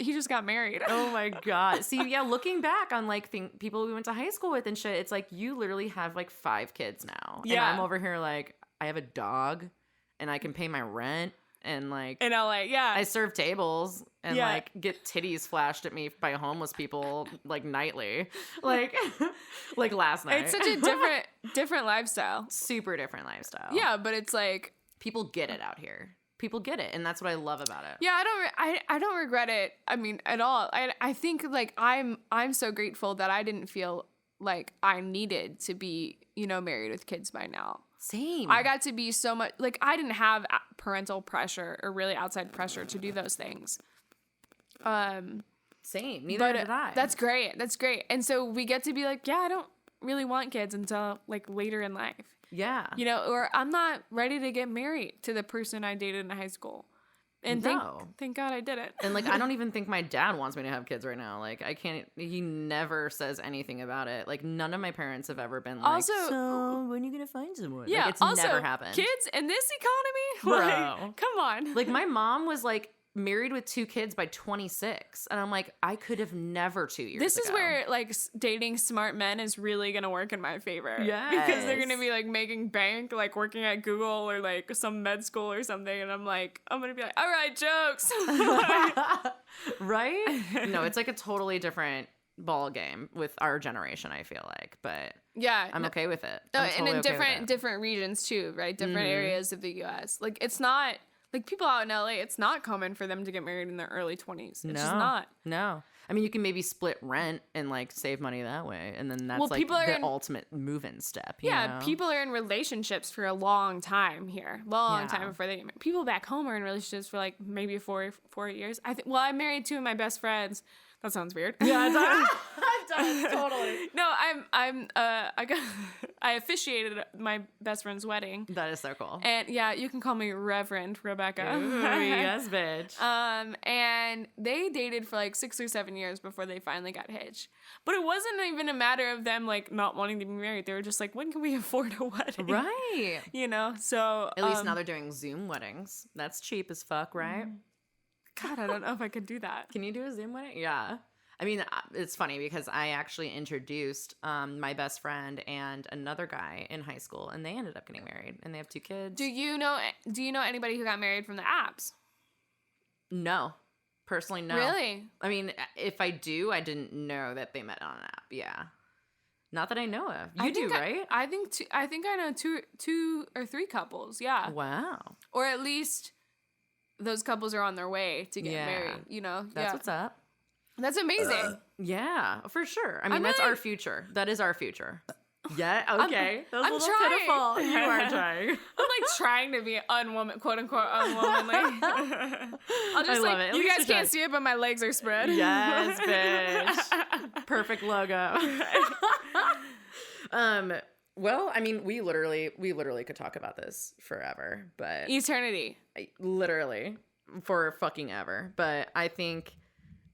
he just got married. Oh my God. See, yeah, looking back on like people we went to high school with and shit, it's like you literally have like 5 kids now. Yeah. And I'm over here like I have a dog and I can pay my rent and like in LA, yeah. I serve tables and like get titties flashed at me by homeless people like nightly. Like like last night. It's such a different lifestyle. Super different lifestyle. Yeah, but it's like people get it out here. People get it, and that's what I love about it. Yeah, I don't regret it. I mean, at all. I think like I'm so grateful that I didn't feel like I needed to be, married with kids by now. Same. I got to be so much like I didn't have parental pressure or really outside pressure to do those things. Same. Neither did I. That's great. That's great. And so we get to be like, yeah, I don't really want kids until like later in life. Yeah. Or I'm not ready to get married to the person I dated in high school. And thank God I did it. And like I don't even think my dad wants me to have kids right now. Like I can't. He never says anything about it. Like none of my parents have ever been like. Also, so when are you gonna find someone? Yeah, like, it's never happened. Kids in this economy, bro. Like, come on. Like my mom was like married with 2 kids by 26, and I'm like, I could have never 2 years. This is where like dating smart men is really gonna work in my favor. Yeah, because they're gonna be like making bank, like working at Google or like some med school or something, and I'm gonna be like, all right, jokes. Right? No, it's like a totally different ball game with our generation, I feel like, but yeah, I'm okay with it. And in different regions too, right? Different areas of the U.S. Like it's not. Like, people out in LA, it's not common for them to get married in their early 20s. It's just not. No. I mean, you can maybe split rent and, like, save money that way. And then that's, ultimate move-in step. You know? People are in relationships for a long time here. Long time before they get married. People back home are in relationships for, like, maybe 4 years. I married 2 of my best friends. That sounds weird. Yeah, it does. It does, totally. No, I officiated my best friend's wedding. That is so cool. And yeah, you can call me Reverend Rebecca. Ooh, yes, bitch. And they dated for like 6 or 7 years before they finally got hitched. But it wasn't even a matter of them like not wanting to be married. They were just like, when can we afford a wedding? Right. So at least now they're doing Zoom weddings. That's cheap as fuck, right? God, I don't know if I could do that. Can you do a Zoom wedding? Yeah. I mean, it's funny because I actually introduced my best friend and another guy in high school, and they ended up getting married, and they have 2 kids. Do you know anybody who got married from the apps? No. Personally, no. Really? I mean, if I do, I didn't know that they met on an app. Yeah. Not that I know of. You do, right? I think I know two or 3 couples. Yeah. Wow. Or at least those couples are on their way to get married, That's what's up. That's amazing. Yeah, for sure. I mean, that's our future. That is our future. Yeah, okay. I'm trying. Pitiful. You are trying. I'm like trying to be quote unquote unwomanly. I'll just like, you guys can't see it, but my legs are spread. Yes, bitch. Perfect logo. Well, I mean, we literally could talk about this forever, but eternity. Literally for fucking ever. But I think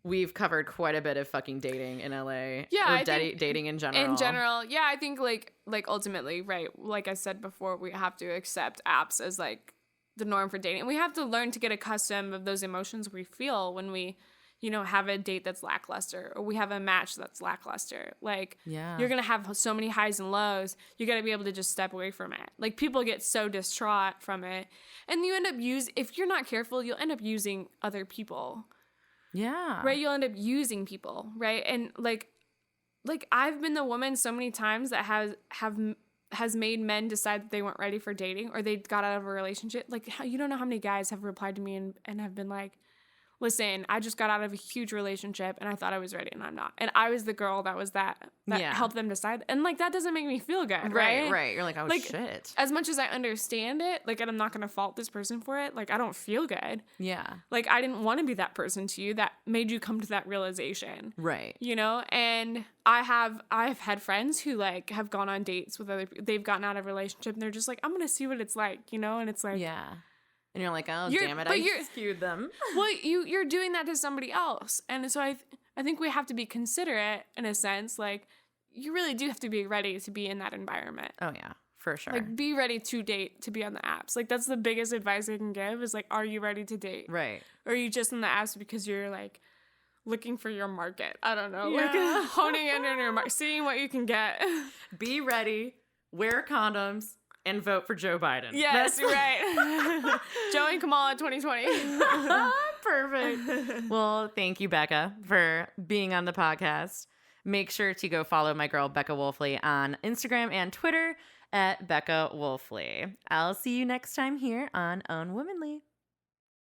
we've covered quite a bit of fucking dating in LA. Yeah, dating in general. In general, yeah, I think like ultimately, right? Like I said before, we have to accept apps as like the norm for dating. And we have to learn to get accustomed of those emotions we feel when we, have a date that's lackluster or we have a match that's lackluster. Like, you're going to have so many highs and lows. You got to be able to just step away from it. Like, people get so distraught from it. And you end up if you're not careful, you'll end up using other people. Yeah. Right? You'll end up using people, right? And like I've been the woman so many times that have has made men decide that they weren't ready for dating or they got out of a relationship. Like, you don't know how many guys have replied to me and have been like, listen, I just got out of a huge relationship and I thought I was ready and I'm not. And I was the girl that helped them decide. And like, that doesn't make me feel good, right? Right. You're like, oh, shit. As much as I understand it, like, and I'm not going to fault this person for it, like, I don't feel good. Yeah. Like, I didn't want to be that person to you that made you come to that realization. Right. You know? And I've had friends who like have gone on dates with other people. They've gotten out of a relationship and they're just like, I'm going to see what it's like, you know? And it's like, yeah. And you're like, oh, damn it, I skewed them. Well, you're doing that to somebody else. And so I think we have to be considerate in a sense. Like, you really do have to be ready to be in that environment. Oh, yeah, for sure. Like, be ready to date, to be on the apps. Like, that's the biggest advice I can give is, like, are you ready to date? Right. Or are you just in the apps because you're, like, looking for your market? I don't know. Yeah. Like, honing in on your market, seeing what you can get. Be ready, wear condoms, and vote for Joe Biden. Yes, right. Joe and Kamala 2020. Perfect. Well, thank you, Becca, for being on the podcast. Make sure to go follow my girl, Becca Wolfley, on Instagram and Twitter at Becca Wolfley. I'll see you next time here on Unwomanly.